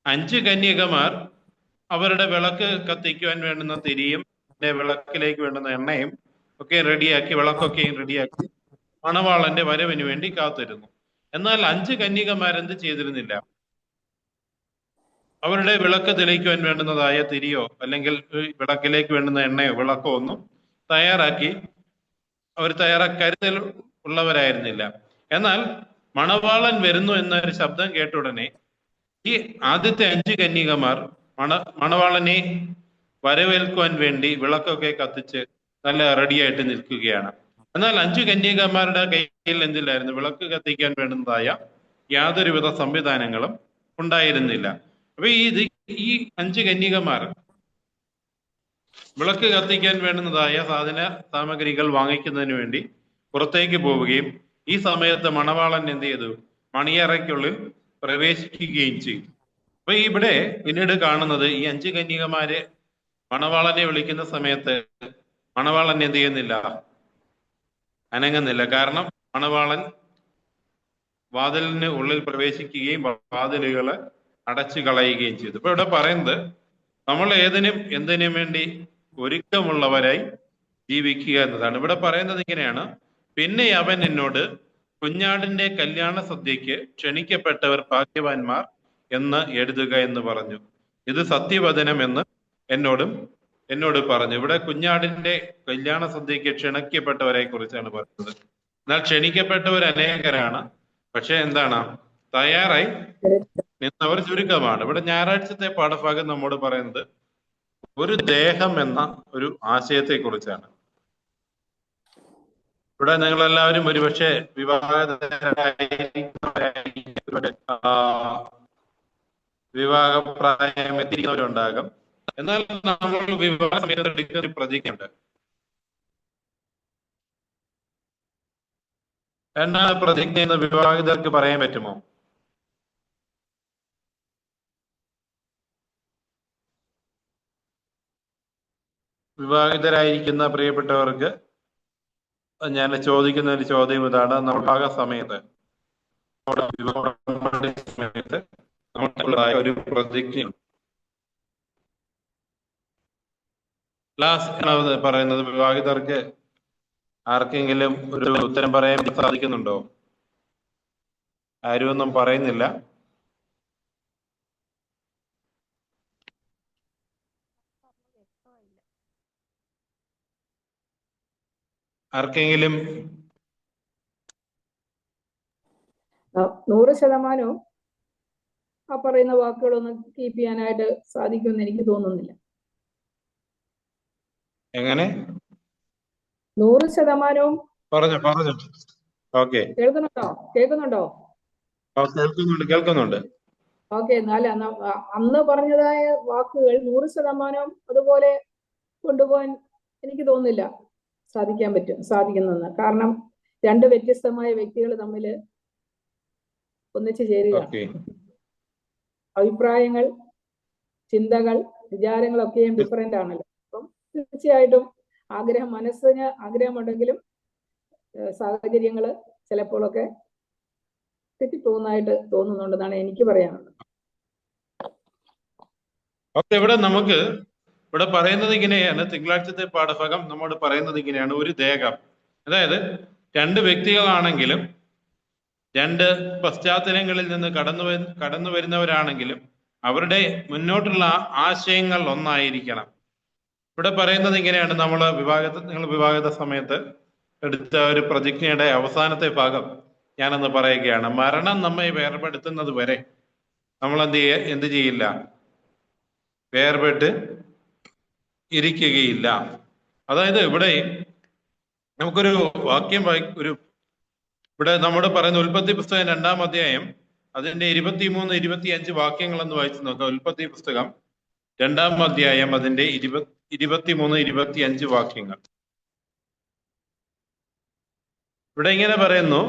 5 കന്യകമാർ അവരുടെ വിളക്ക് കത്തിക്കുവാൻ വേണ്ടുന്ന തിരിയും വിളക്കിലേക്ക് വേണ്ടുന്ന എണ്ണയും ഒക്കെ റെഡിയാക്കി, വിളക്കൊക്കെയും റെഡിയാക്കി മണവാളന്റെ വരവിന് വേണ്ടി കാത്തിരുന്നു. എന്നാൽ 5 കന്യകമാരെന്ത് ചെയ്തിരുന്നില്ല? അവരുടെ വിളക്ക് തെളിയിക്കുവാൻ വേണ്ടുന്നതായ തിരിയോ അല്ലെങ്കിൽ വിളക്കിലേക്ക് വേണ്ടുന്ന എണ്ണയോ വിളക്കോ ഒന്നും തയ്യാറാക്കി കരുതൽ ഉള്ളവരായിരുന്നില്ല. എന്നാൽ മണവാളൻ വരുന്നു എന്നൊരു ശബ്ദം കേട്ട ഉടനെ ഈ ആദ്യത്തെ 5 കന്യകമാർ മണവാളനെ വരവേൽക്കുവാൻ വേണ്ടി വിളക്കൊക്കെ കത്തിച്ച് നല്ല റെഡിയായിട്ട് നിൽക്കുകയാണ്. എന്നാൽ 5 കന്യകമാരുടെ കയ്യിൽ എന്തില്ലായിരുന്നു? വിളക്ക് കത്തിക്കാൻ വേണ്ടുന്നതായ യാതൊരുവിധ സംവിധാനങ്ങളും ഉണ്ടായിരുന്നില്ല. അപ്പൊ ഈ 5 കന്യകമാർ വിളക്ക് കത്തിക്കാൻ വേണ്ടുന്നതായ സാധന സാമഗ്രികൾ വാങ്ങിക്കുന്നതിന് വേണ്ടി പുറത്തേക്ക് പോവുകയും ഈ സമയത്ത് മണവാളൻ എന്ത് ചെയ്തു? മണിയറയ്ക്കുള്ളിൽ പ്രവേശിക്കുകയും ചെയ്തു. അപ്പൊ ഇവിടെ പിന്നീട് കാണുന്നത് ഈ 5 കന്യകമാരെ മണവാളനെ വിളിക്കുന്ന സമയത്ത് മണവാളൻ എന്ത് ചെയ്യുന്നില്ല? അനങ്ങുന്നില്ല. കാരണം മണവാളൻ വാതിലിന് ഉള്ളിൽ പ്രവേശിക്കുകയും വാതിലുകളെ അടച്ചു കളയുകയും ചെയ്തു. ഇപ്പൊ ഇവിടെ പറയുന്നത് നമ്മൾ എന്തിനും വേണ്ടി ഒരുക്കമുള്ളവരായി ജീവിക്കുക എന്നതാണ്. ഇവിടെ പറയുന്നത് ഇങ്ങനെയാണ്: പിന്നെ അവൻ എന്നോട്, കുഞ്ഞാടിന്റെ കല്യാണ സദ്യക്ക് ക്ഷണിക്കപ്പെട്ടവർ ഭാഗ്യവാന്മാർ എന്ന് എഴുതുക എന്ന് പറഞ്ഞു. ഇത് സത്യവചനം എന്ന് എന്നോട് പറഞ്ഞു. ഇവിടെ കുഞ്ഞാടിന്റെ കല്യാണ സദ്യക്ക് ക്ഷണിക്കപ്പെട്ടവരെ കുറിച്ചാണ് പറയുന്നത്. എന്നാൽ ക്ഷണിക്കപ്പെട്ടവർ അനേകരാണ്, പക്ഷെ എന്താണ്? തയ്യാറായി നിന്നവർ ചുരുക്കമാണ്. ഇവിടെ ഞായറാഴ്ചത്തെ പാഠഭാഗം നമ്മോട് പറയുന്നത് ഒരു ദേഹം എന്ന ഒരു ആശയത്തെ കുറിച്ചാണ്. ഇവിടെ നിങ്ങളെല്ലാവരും ഒരുപക്ഷെ വിവാഹപ്രായം എത്തിയിരിക്കുന്നവരുണ്ടാകും. എന്നാൽ നമ്മൾ വിവാഹ സമയത്ത് എടുക്കുന്ന ഒരു പ്രതിജ്ഞയുണ്ട്. എന്താണ് പ്രതിജ്ഞ എന്ന് വിവാഹിതർക്ക് പറയാൻ പറ്റുമോ? വിവാഹിതരായിരിക്കുന്ന പ്രിയപ്പെട്ടവർക്ക് ഞാൻ ചോദിക്കുന്ന ഒരു ചോദ്യം ഇതാണ്: നമ്മൾ വിവാഹ സമയത്ത് നമുക്കുള്ളതായ ഒരു പ്രതിജ്ഞ ലാസ്റ്റ് പറയുന്നത് വിവാഹിതർക്ക് ആർക്കെങ്കിലും ഒരു ഉത്തരം പറയാൻ സാധിക്കുന്നുണ്ടോ? ആരും ഒന്നും പറയുന്നില്ല. ആർക്കെങ്കിലും 100% ആ പറയുന്ന വാക്കുകളൊന്നും കീപ്പ് ചെയ്യാനായിട്ട് സാധിക്കുമെന്ന് എനിക്ക് തോന്നുന്നില്ല. എങ്ങനെ? 100% പറഞ്ഞു. ഓക്കെ, കേൾക്കുന്നുണ്ടോ? കേൾക്കുന്നുണ്ട്. ഓക്കെ, എന്നാൽ അന്ന് പറഞ്ഞതായ വാക്കുകൾ 100% അതുപോലെ കൊണ്ടുപോകാൻ എനിക്ക് തോന്നുന്നില്ല സാധിക്കുന്നെന്ന്. കാരണം 2 വ്യത്യസ്തമായ വ്യക്തികൾ തമ്മിൽ ഒന്നിച്ചു ചേരുക, അഭിപ്രായങ്ങൾ, ചിന്തകൾ, വിചാരങ്ങളൊക്കെയും ഡിഫറെന്റ് ആണല്ലോ. അപ്പം തീർച്ചയായിട്ടും മനസ്സിന് ആഗ്രഹമുണ്ടെങ്കിലും സാഹചര്യങ്ങൾ ചിലപ്പോഴൊക്കെ തെറ്റിപ്പോകുന്നതായിട്ട് തോന്നുന്നുണ്ടെന്നാണ് എനിക്ക് പറയാനുള്ളത്. ഇവിടെ പറയുന്നത് ഇങ്ങനെയാണ്. തിങ്കളാഴ്ചത്തെ പാഠഭാഗം നമ്മോട് പറയുന്നത് ഇങ്ങനെയാണ്: ഒരു ദേഹം, അതായത് 2 വ്യക്തികളാണെങ്കിലും 2 പശ്ചാത്തലങ്ങളിൽ നിന്ന് കടന്നു വരുന്നവരാണെങ്കിലും അവരുടെ മുന്നോട്ടുള്ള ആശയങ്ങൾ ഒന്നായിരിക്കണം. ഇവിടെ പറയുന്നത് ഇങ്ങനെയാണ്: നിങ്ങൾ വിവാഹ സമയത്ത് എടുത്ത ഒരു പ്രതിജ്ഞയുടെ അവസാനത്തെ ഭാഗം ഞാനൊന്ന് പറയുകയാണ്. മരണം നമ്മെ വേർപെടുത്തുന്നത് വരെ നമ്മൾ എന്ത് ചെയ്യില്ല? വേർപെട്ട് ഇരിക്കുകയില്ല. അതായത് ഇവിടെ നമുക്കൊരു വാക്യം ഇവിടെ നമ്മോട് പറയുന്ന ഉൽപ്പത്തി പുസ്തകം 2-ാം അധ്യായം അതിന്റെ 23-25 വാക്യങ്ങൾ എന്ന് വായിച്ചു നോക്കാം. ഉൽപ്പത്തി പുസ്തകം 2-ാം അധ്യായം അതിന്റെ 23-25 വാക്യങ്ങൾ. ഇവിടെ ഇങ്ങനെ പറയുന്നു: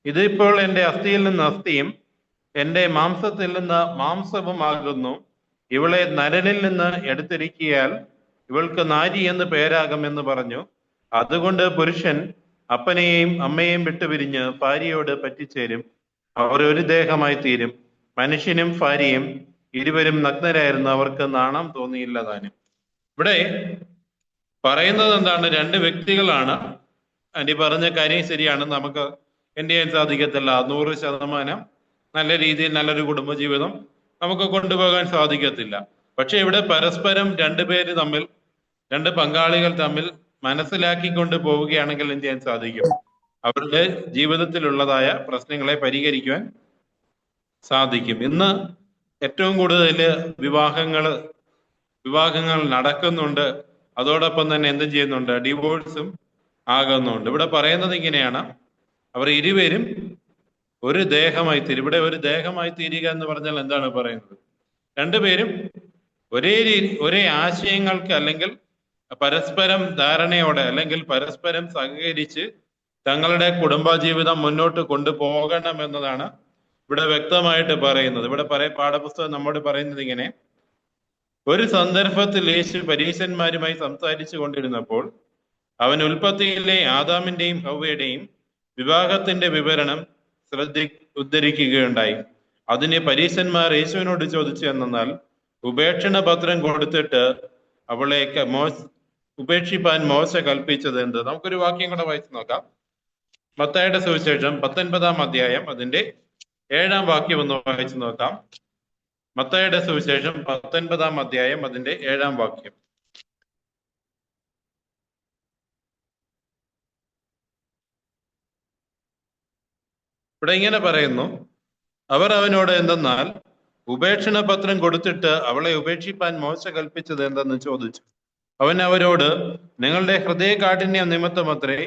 ഇതിപ്പോൾ എന്റെ അസ്ഥിയിൽ നിന്ന് അസ്ഥിയും എന്റെ മാംസത്തിൽ നിന്ന് മാംസവും ആകുന്നു. ഇവളെ നരനിൽ നിന്ന് എടുത്തിരിക്കിയാൽ ഇവൾക്ക് നാരി എന്ന് പേരാകും എന്ന് പറഞ്ഞു. അതുകൊണ്ട് പുരുഷൻ അപ്പനെയും അമ്മയെയും വിട്ടുപിരിഞ്ഞ് ഭാര്യയോട് പറ്റിച്ചേരും, അവർ ഒരു ദേഹമായി തീരും. മനുഷ്യനും ഭാര്യയും ഇരുവരും നഗ്നരായിരുന്നു, അവർക്ക് നാണം തോന്നിയില്ല താനും. ഇവിടെ പറയുന്നത് എന്താണ്? രണ്ട് വ്യക്തികളാണ്. ആന്റി പറഞ്ഞ കാര്യം ശരിയാണ്. നമുക്ക് എന്ത് ചെയ്യാൻ സാധിക്കത്തില്ല, 100% നല്ല രീതിയിൽ നല്ലൊരു കുടുംബജീവിതം നമുക്ക് കൊണ്ടുപോകാൻ സാധിക്കത്തില്ല. പക്ഷെ ഇവിടെ പരസ്പരം രണ്ടുപേര് തമ്മിൽ, രണ്ട് പങ്കാളികൾ തമ്മിൽ മനസ്സിലാക്കിക്കൊണ്ട് പോവുകയാണെങ്കിൽ എന്ത് ചെയ്യാൻ സാധിക്കും? അവരുടെ ജീവിതത്തിലുള്ളതായ പ്രശ്നങ്ങളെ പരിഹരിക്കുവാൻ സാധിക്കും. ഇന്ന് ഏറ്റവും കൂടുതൽ വിവാഹങ്ങൾ നടക്കുന്നുണ്ട്. അതോടൊപ്പം തന്നെ എന്തും ചെയ്യുന്നുണ്ട്, ഡിവോഴ്സും ആകുന്നുണ്ട്. ഇവിടെ പറയുന്നത് ഇങ്ങനെയാണ്, അവർ ഇരുവരും ഒരു ദേഹമായി തീരും. ഇവിടെ ഒരു ദേഹമായി തീരുക എന്ന് പറഞ്ഞാൽ എന്താണ് പറയുന്നത്? രണ്ടുപേരും ഒരേ ആശയങ്ങൾക്ക് അല്ലെങ്കിൽ പരസ്പരം ധാരണയോടെ അല്ലെങ്കിൽ പരസ്പരം സഹകരിച്ച് തങ്ങളുടെ കുടുംബജീവിതം മുന്നോട്ട് കൊണ്ടുപോകണം എന്നതാണ് ഇവിടെ വ്യക്തമായിട്ട് പറയുന്നത്. ഇവിടെ പാഠപുസ്തകം നമ്മോട് പറയുന്നത് ഇങ്ങനെ: ഒരു സന്ദർഭത്തിൽ യേശു പരീശന്മാരുമായി സംസാരിച്ചു കൊണ്ടിരുന്നപ്പോൾ അവൻ ഉൽപ്പത്തിയിലെ ആദാമിന്റെയും ഹവ്വയുടെയും വിവാഹത്തിന്റെ വിവരണം ഉദ്ധരിക്കുകയുണ്ടായി. അതിന് പരീശന്മാർ യേശുവിനോട് ചോദിച്ചു എന്നാൽ, ഉപേക്ഷണ പത്രം കൊടുത്തിട്ട് അവളെ ഉപേക്ഷിപ്പാൻ മോശ കൽപ്പിച്ചത് എന്ത്? നമുക്കൊരു വാക്യം കൂടെ വായിച്ചു നോക്കാം. മത്തായിയുടെ സുവിശേഷം 19-ാം അധ്യായം അതിന്റെ 7-ാം വാക്യം ഒന്ന് വായിച്ചു നോക്കാം. മത്തായിയുടെ സുവിശേഷം 19-ാം അധ്യായം അതിന്റെ 7-ാം വാക്യം. ഇവിടെ ഇങ്ങനെ പറയുന്നു, അവർ അവനോട് എന്തെന്നാൽ ഉപേക്ഷണ പത്രം കൊടുത്തിട്ട് അവളെ ഉപേക്ഷിപ്പാൻ മോശ കൽപ്പിച്ചത് എന്തെന്ന് ചോദിച്ചു. അവൻ അവരോട്, നിങ്ങളുടെ ഹൃദയകാഠിന്യം നിമിത്തമത്രേ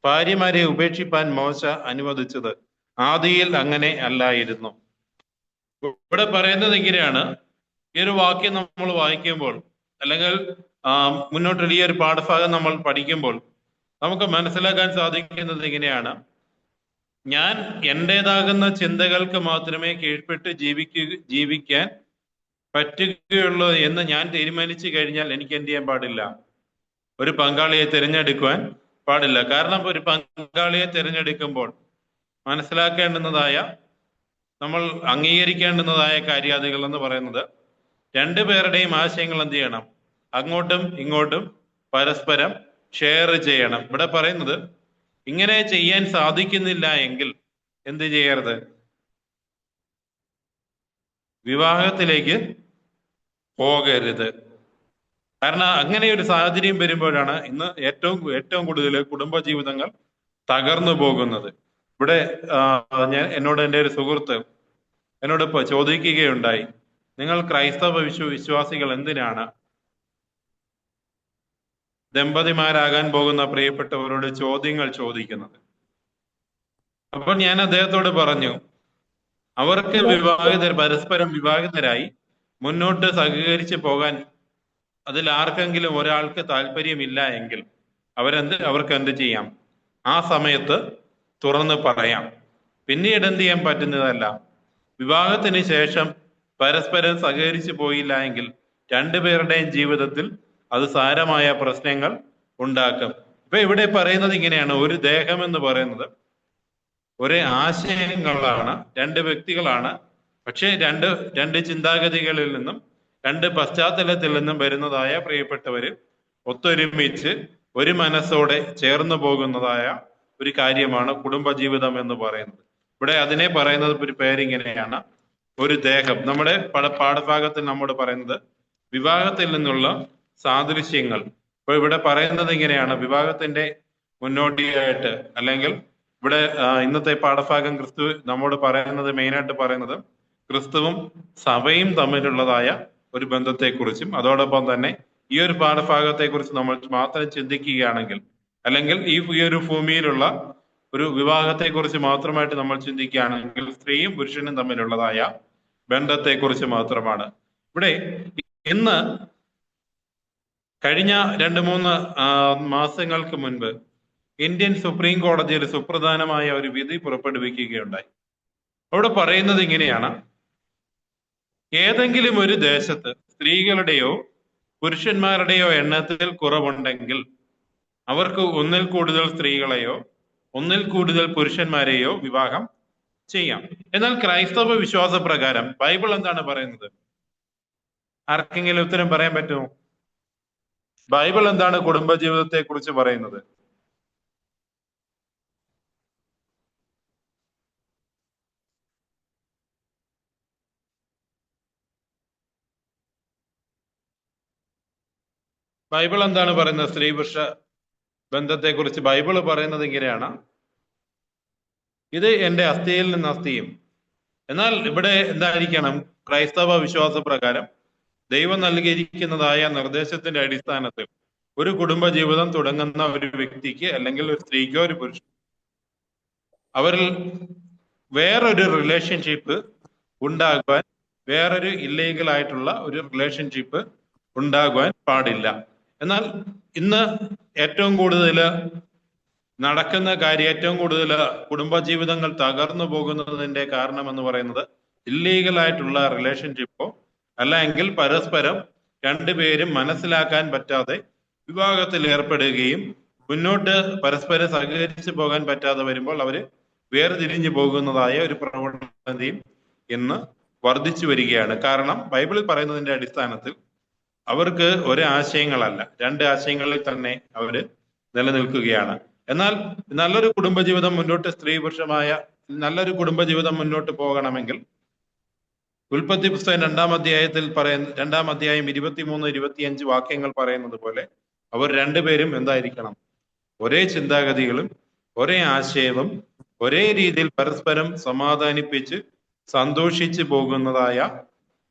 ഭാര്യമാരെ ഉപേക്ഷിപ്പാൻ മോശ അനുവദിച്ചത്, ആദിയിൽ അങ്ങനെ അല്ലായിരുന്നു. ഇവിടെ പറയുന്നത് ഇങ്ങനെയാണ്. ഈ ഒരു വാക്യം നമ്മൾ വായിക്കുമ്പോൾ അല്ലെങ്കിൽ മുന്നോട്ടുള്ള ഈ ഒരു പാഠഭാഗം നമ്മൾ പഠിക്കുമ്പോൾ നമുക്ക് മനസ്സിലാക്കാൻ സാധിക്കുന്നത് ഇങ്ങനെയാണ്: ഞാൻ എന്റേതാകുന്ന ചിന്തകൾക്ക് മാത്രമേ കീഴ്പ്പെട്ട് ജീവിക്കാൻ പറ്റുകയുള്ളൂ എന്ന് ഞാൻ തീരുമാനിച്ചു കഴിഞ്ഞാൽ എനിക്ക് എന്ത് ചെയ്യാൻ പാടില്ല? ഒരു പങ്കാളിയെ തിരഞ്ഞെടുക്കുവാൻ പാടില്ല. കാരണം ഒരു പങ്കാളിയെ തിരഞ്ഞെടുക്കുമ്പോൾ മനസ്സിലാക്കേണ്ടുന്നതായ, നമ്മൾ അംഗീകരിക്കേണ്ടുന്നതായ കാര്യാദികൾ എന്ന് പറയുന്നത്, രണ്ടുപേരുടെയും ആശയങ്ങൾ എന്ത് ചെയ്യണം? അങ്ങോട്ടും ഇങ്ങോട്ടും പരസ്പരം ഷെയർ ചെയ്യണം. ഇവിടെ പറയുന്നത് ഇങ്ങനെ ചെയ്യാൻ സാധിക്കുന്നില്ല എങ്കിൽ എന്ത് ചെയ്യരുത്? വിവാഹത്തിലേക്ക് പോകരുത്. കാരണം അങ്ങനെ ഒരു സാഹചര്യം വരുമ്പോഴാണ് ഇന്ന് ഏറ്റവും കൂടുതൽ കുടുംബജീവിതങ്ങൾ തകർന്നു പോകുന്നത്. ഇവിടെ എന്നോട് എൻ്റെ ഒരു സുഹൃത്ത് എന്നോട് ചോദിക്കുകയുണ്ടായി, നിങ്ങൾ ക്രൈസ്തവ വിശ്വാസികൾ എന്തിനാണ് ദമ്പതിമാരാകാൻ പോകുന്ന പ്രിയപ്പെട്ടവരോട് ചോദ്യങ്ങൾ ചോദിക്കുന്നത്? അപ്പോൾ ഞാൻ അദ്ദേഹത്തോട് പറഞ്ഞു, അവർക്ക് പരസ്പരം വിവാഹിതരായി മുന്നോട്ട് സഹകരിച്ച് പോകാൻ അതിൽ ആർക്കെങ്കിലും ഒരാൾക്ക് താല്പര്യമില്ല എങ്കിൽ അവർക്ക് എന്ത് ചെയ്യാം? ആ സമയത്ത് തുറന്ന് പറയാം. പിന്നീട് എന്ത് ചെയ്യാൻ പറ്റുന്നതല്ല. വിവാഹത്തിന് ശേഷം പരസ്പരം സഹകരിച്ചു പോയില്ല എങ്കിൽ രണ്ടുപേരുടെയും ജീവിതത്തിൽ അത് സാരമായ പ്രശ്നങ്ങൾ ഉണ്ടാക്കും. ഇപ്പൊ ഇവിടെ പറയുന്നത് ഇങ്ങനെയാണ്: ഒരു ദേഹം എന്ന് പറയുന്നത് ഒരേ ആശയങ്ങളാണ്, രണ്ട് വ്യക്തികളാണ്. പക്ഷെ രണ്ട് ചിന്താഗതികളിൽ നിന്നും രണ്ട് പശ്ചാത്തലത്തിൽ നിന്നും വരുന്നതായ പ്രിയപ്പെട്ടവര് ഒത്തൊരുമിച്ച് ഒരു മനസ്സോടെ ചേർന്ന് പോകുന്നതായ ഒരു കാര്യമാണ് കുടുംബജീവിതം എന്ന് പറയുന്നത്. ഇവിടെ അതിനെ പറയുന്നത് ഒരു പേരിങ്ങനെയാണ്: ഒരു ദേഹം. നമ്മുടെ പാഠഭാഗത്തിൽ നമ്മോട് പറയുന്നത് വിവാഹത്തിൽ നിന്നുള്ള സാദൃശ്യങ്ങൾ. അപ്പൊ ഇവിടെ പറയുന്നത് ഇങ്ങനെയാണ്: വിവാഹത്തിന്റെ മുന്നോടിയായിട്ട്, അല്ലെങ്കിൽ ഇവിടെ ഇന്നത്തെ പാഠഭാഗം നമ്മോട് പറയുന്നത്, മെയിനായിട്ട് പറയുന്നത് ക്രിസ്തുവും സഭയും തമ്മിലുള്ളതായ ഒരു ബന്ധത്തെക്കുറിച്ചും, അതോടൊപ്പം തന്നെ ഈ ഒരു പാഠഭാഗത്തെ കുറിച്ച് നമ്മൾ മാത്രം ചിന്തിക്കുകയാണെങ്കിൽ, അല്ലെങ്കിൽ ഈ ഒരു ഭൂമിയിലുള്ള ഒരു വിവാഹത്തെ കുറിച്ച് മാത്രമായിട്ട് നമ്മൾ ചിന്തിക്കുകയാണെങ്കിൽ സ്ത്രീയും പുരുഷനും തമ്മിലുള്ളതായ ബന്ധത്തെക്കുറിച്ച് മാത്രമാണ്. ഇവിടെ ഇന്ന് കഴിഞ്ഞ 2-3 മാസങ്ങൾക്ക് മുൻപ് ഇന്ത്യൻ സുപ്രീം കോടതി ഒരു സുപ്രധാനമായ ഒരു വിധി പുറപ്പെടുവിക്കുകയുണ്ടായി. അവിടെ പറയുന്നത് ഇങ്ങനെയാണ്: ഏതെങ്കിലും ഒരു ദേശത്ത് സ്ത്രീകളുടെയോ പുരുഷന്മാരുടെയോ എണ്ണത്തിൽ കുറവുണ്ടെങ്കിൽ അവർക്ക് ഒന്നിൽ കൂടുതൽ സ്ത്രീകളെയോ ഒന്നിൽ കൂടുതൽ പുരുഷന്മാരെയോ വിവാഹം ചെയ്യാം. എന്നാൽ ക്രൈസ്തവ വിശ്വാസ പ്രകാരം ബൈബിൾ എന്താണ് പറയുന്നത്? ആർക്കെങ്കിലും ഉത്തരം പറയാൻ പറ്റുമോ? ബൈബിൾ എന്താണ് കുടുംബജീവിതത്തെ കുറിച്ച് പറയുന്നത്? ബൈബിൾ എന്താണ് പറയുന്നത്? സ്ത്രീ പുരുഷ ബന്ധത്തെ കുറിച്ച് ബൈബിൾ പറയുന്നത് ഇങ്ങനെയാണ്: ഇത് എന്റെ അസ്ഥിയിൽ നിന്ന് അസ്ഥിയും. എന്നാൽ ഇവിടെ എന്തായിരിക്കണം? ക്രൈസ്തവ വിശ്വാസ പ്രകാരം ദൈവം നൽകിയിരിക്കുന്നതായ നിർദ്ദേശത്തിന്റെ അടിസ്ഥാനത്തിൽ ഒരു കുടുംബജീവിതം തുടങ്ങുന്ന ഒരു വ്യക്തിക്ക്, അല്ലെങ്കിൽ ഒരു സ്ത്രീക്കോ ഒരു പുരുഷൻ, അവരിൽ വേറൊരു റിലേഷൻഷിപ്പ് ഉണ്ടാകുവാൻ, വേറൊരു ഇല്ലീഗൽ ആയിട്ടുള്ള ഒരു റിലേഷൻഷിപ്പ് ഉണ്ടാകുവാൻ പാടില്ല. എന്നാൽ ഇന്ന് ഏറ്റവും കൂടുതൽ നടക്കുന്ന കാര്യം, ഏറ്റവും കൂടുതൽ കുടുംബജീവിതങ്ങൾ തകർന്നു പോകുന്നതിന്റെ കാരണം എന്ന് പറയുന്നത് ഇല്ലീഗൽ ആയിട്ടുള്ള റിലേഷൻഷിപ്പോ അല്ലെങ്കിൽ പരസ്പരം രണ്ടുപേരും മനസ്സിലാക്കാൻ പറ്റാതെ വിവാഹത്തിൽ ഏർപ്പെടുകയും മുന്നോട്ട് പരസ്പരം സഹകരിച്ചു പോകാൻ പറ്റാതെ വരുമ്പോൾ അവര് വേർതിരിഞ്ഞു പോകുന്നതായ ഒരു പ്രവണതയും ഇന്ന് വർദ്ധിച്ചു വരികയാണ്. കാരണം ബൈബിളിൽ പറയുന്നതിന്റെ അടിസ്ഥാനത്തിൽ അവർക്ക് ഒരു ആശയങ്ങളല്ല, രണ്ട് ആശയങ്ങളിൽ തന്നെ അവര് നിലനിൽക്കുകയാണ്. എന്നാൽ നല്ലൊരു കുടുംബജീവിതം മുന്നോട്ട്, സ്ത്രീ പുരുഷമായ നല്ലൊരു കുടുംബജീവിതം മുന്നോട്ട് പോകണമെങ്കിൽ ഉൽപ്പത്തി പുസ്തകം 2-ാം അധ്യായത്തിൽ 2-ാം അധ്യായം 23-25 വാക്യങ്ങൾ പറയുന്നത് പോലെ അവർ രണ്ടുപേരും എന്തായിരിക്കണം? ഒരേ ചിന്താഗതികളും ഒരേ ആശയവും ഒരേ രീതിയിൽ പരസ്പരം സമാധാനിപ്പിച്ച് സന്തോഷിച്ച് പോകുന്നതായ,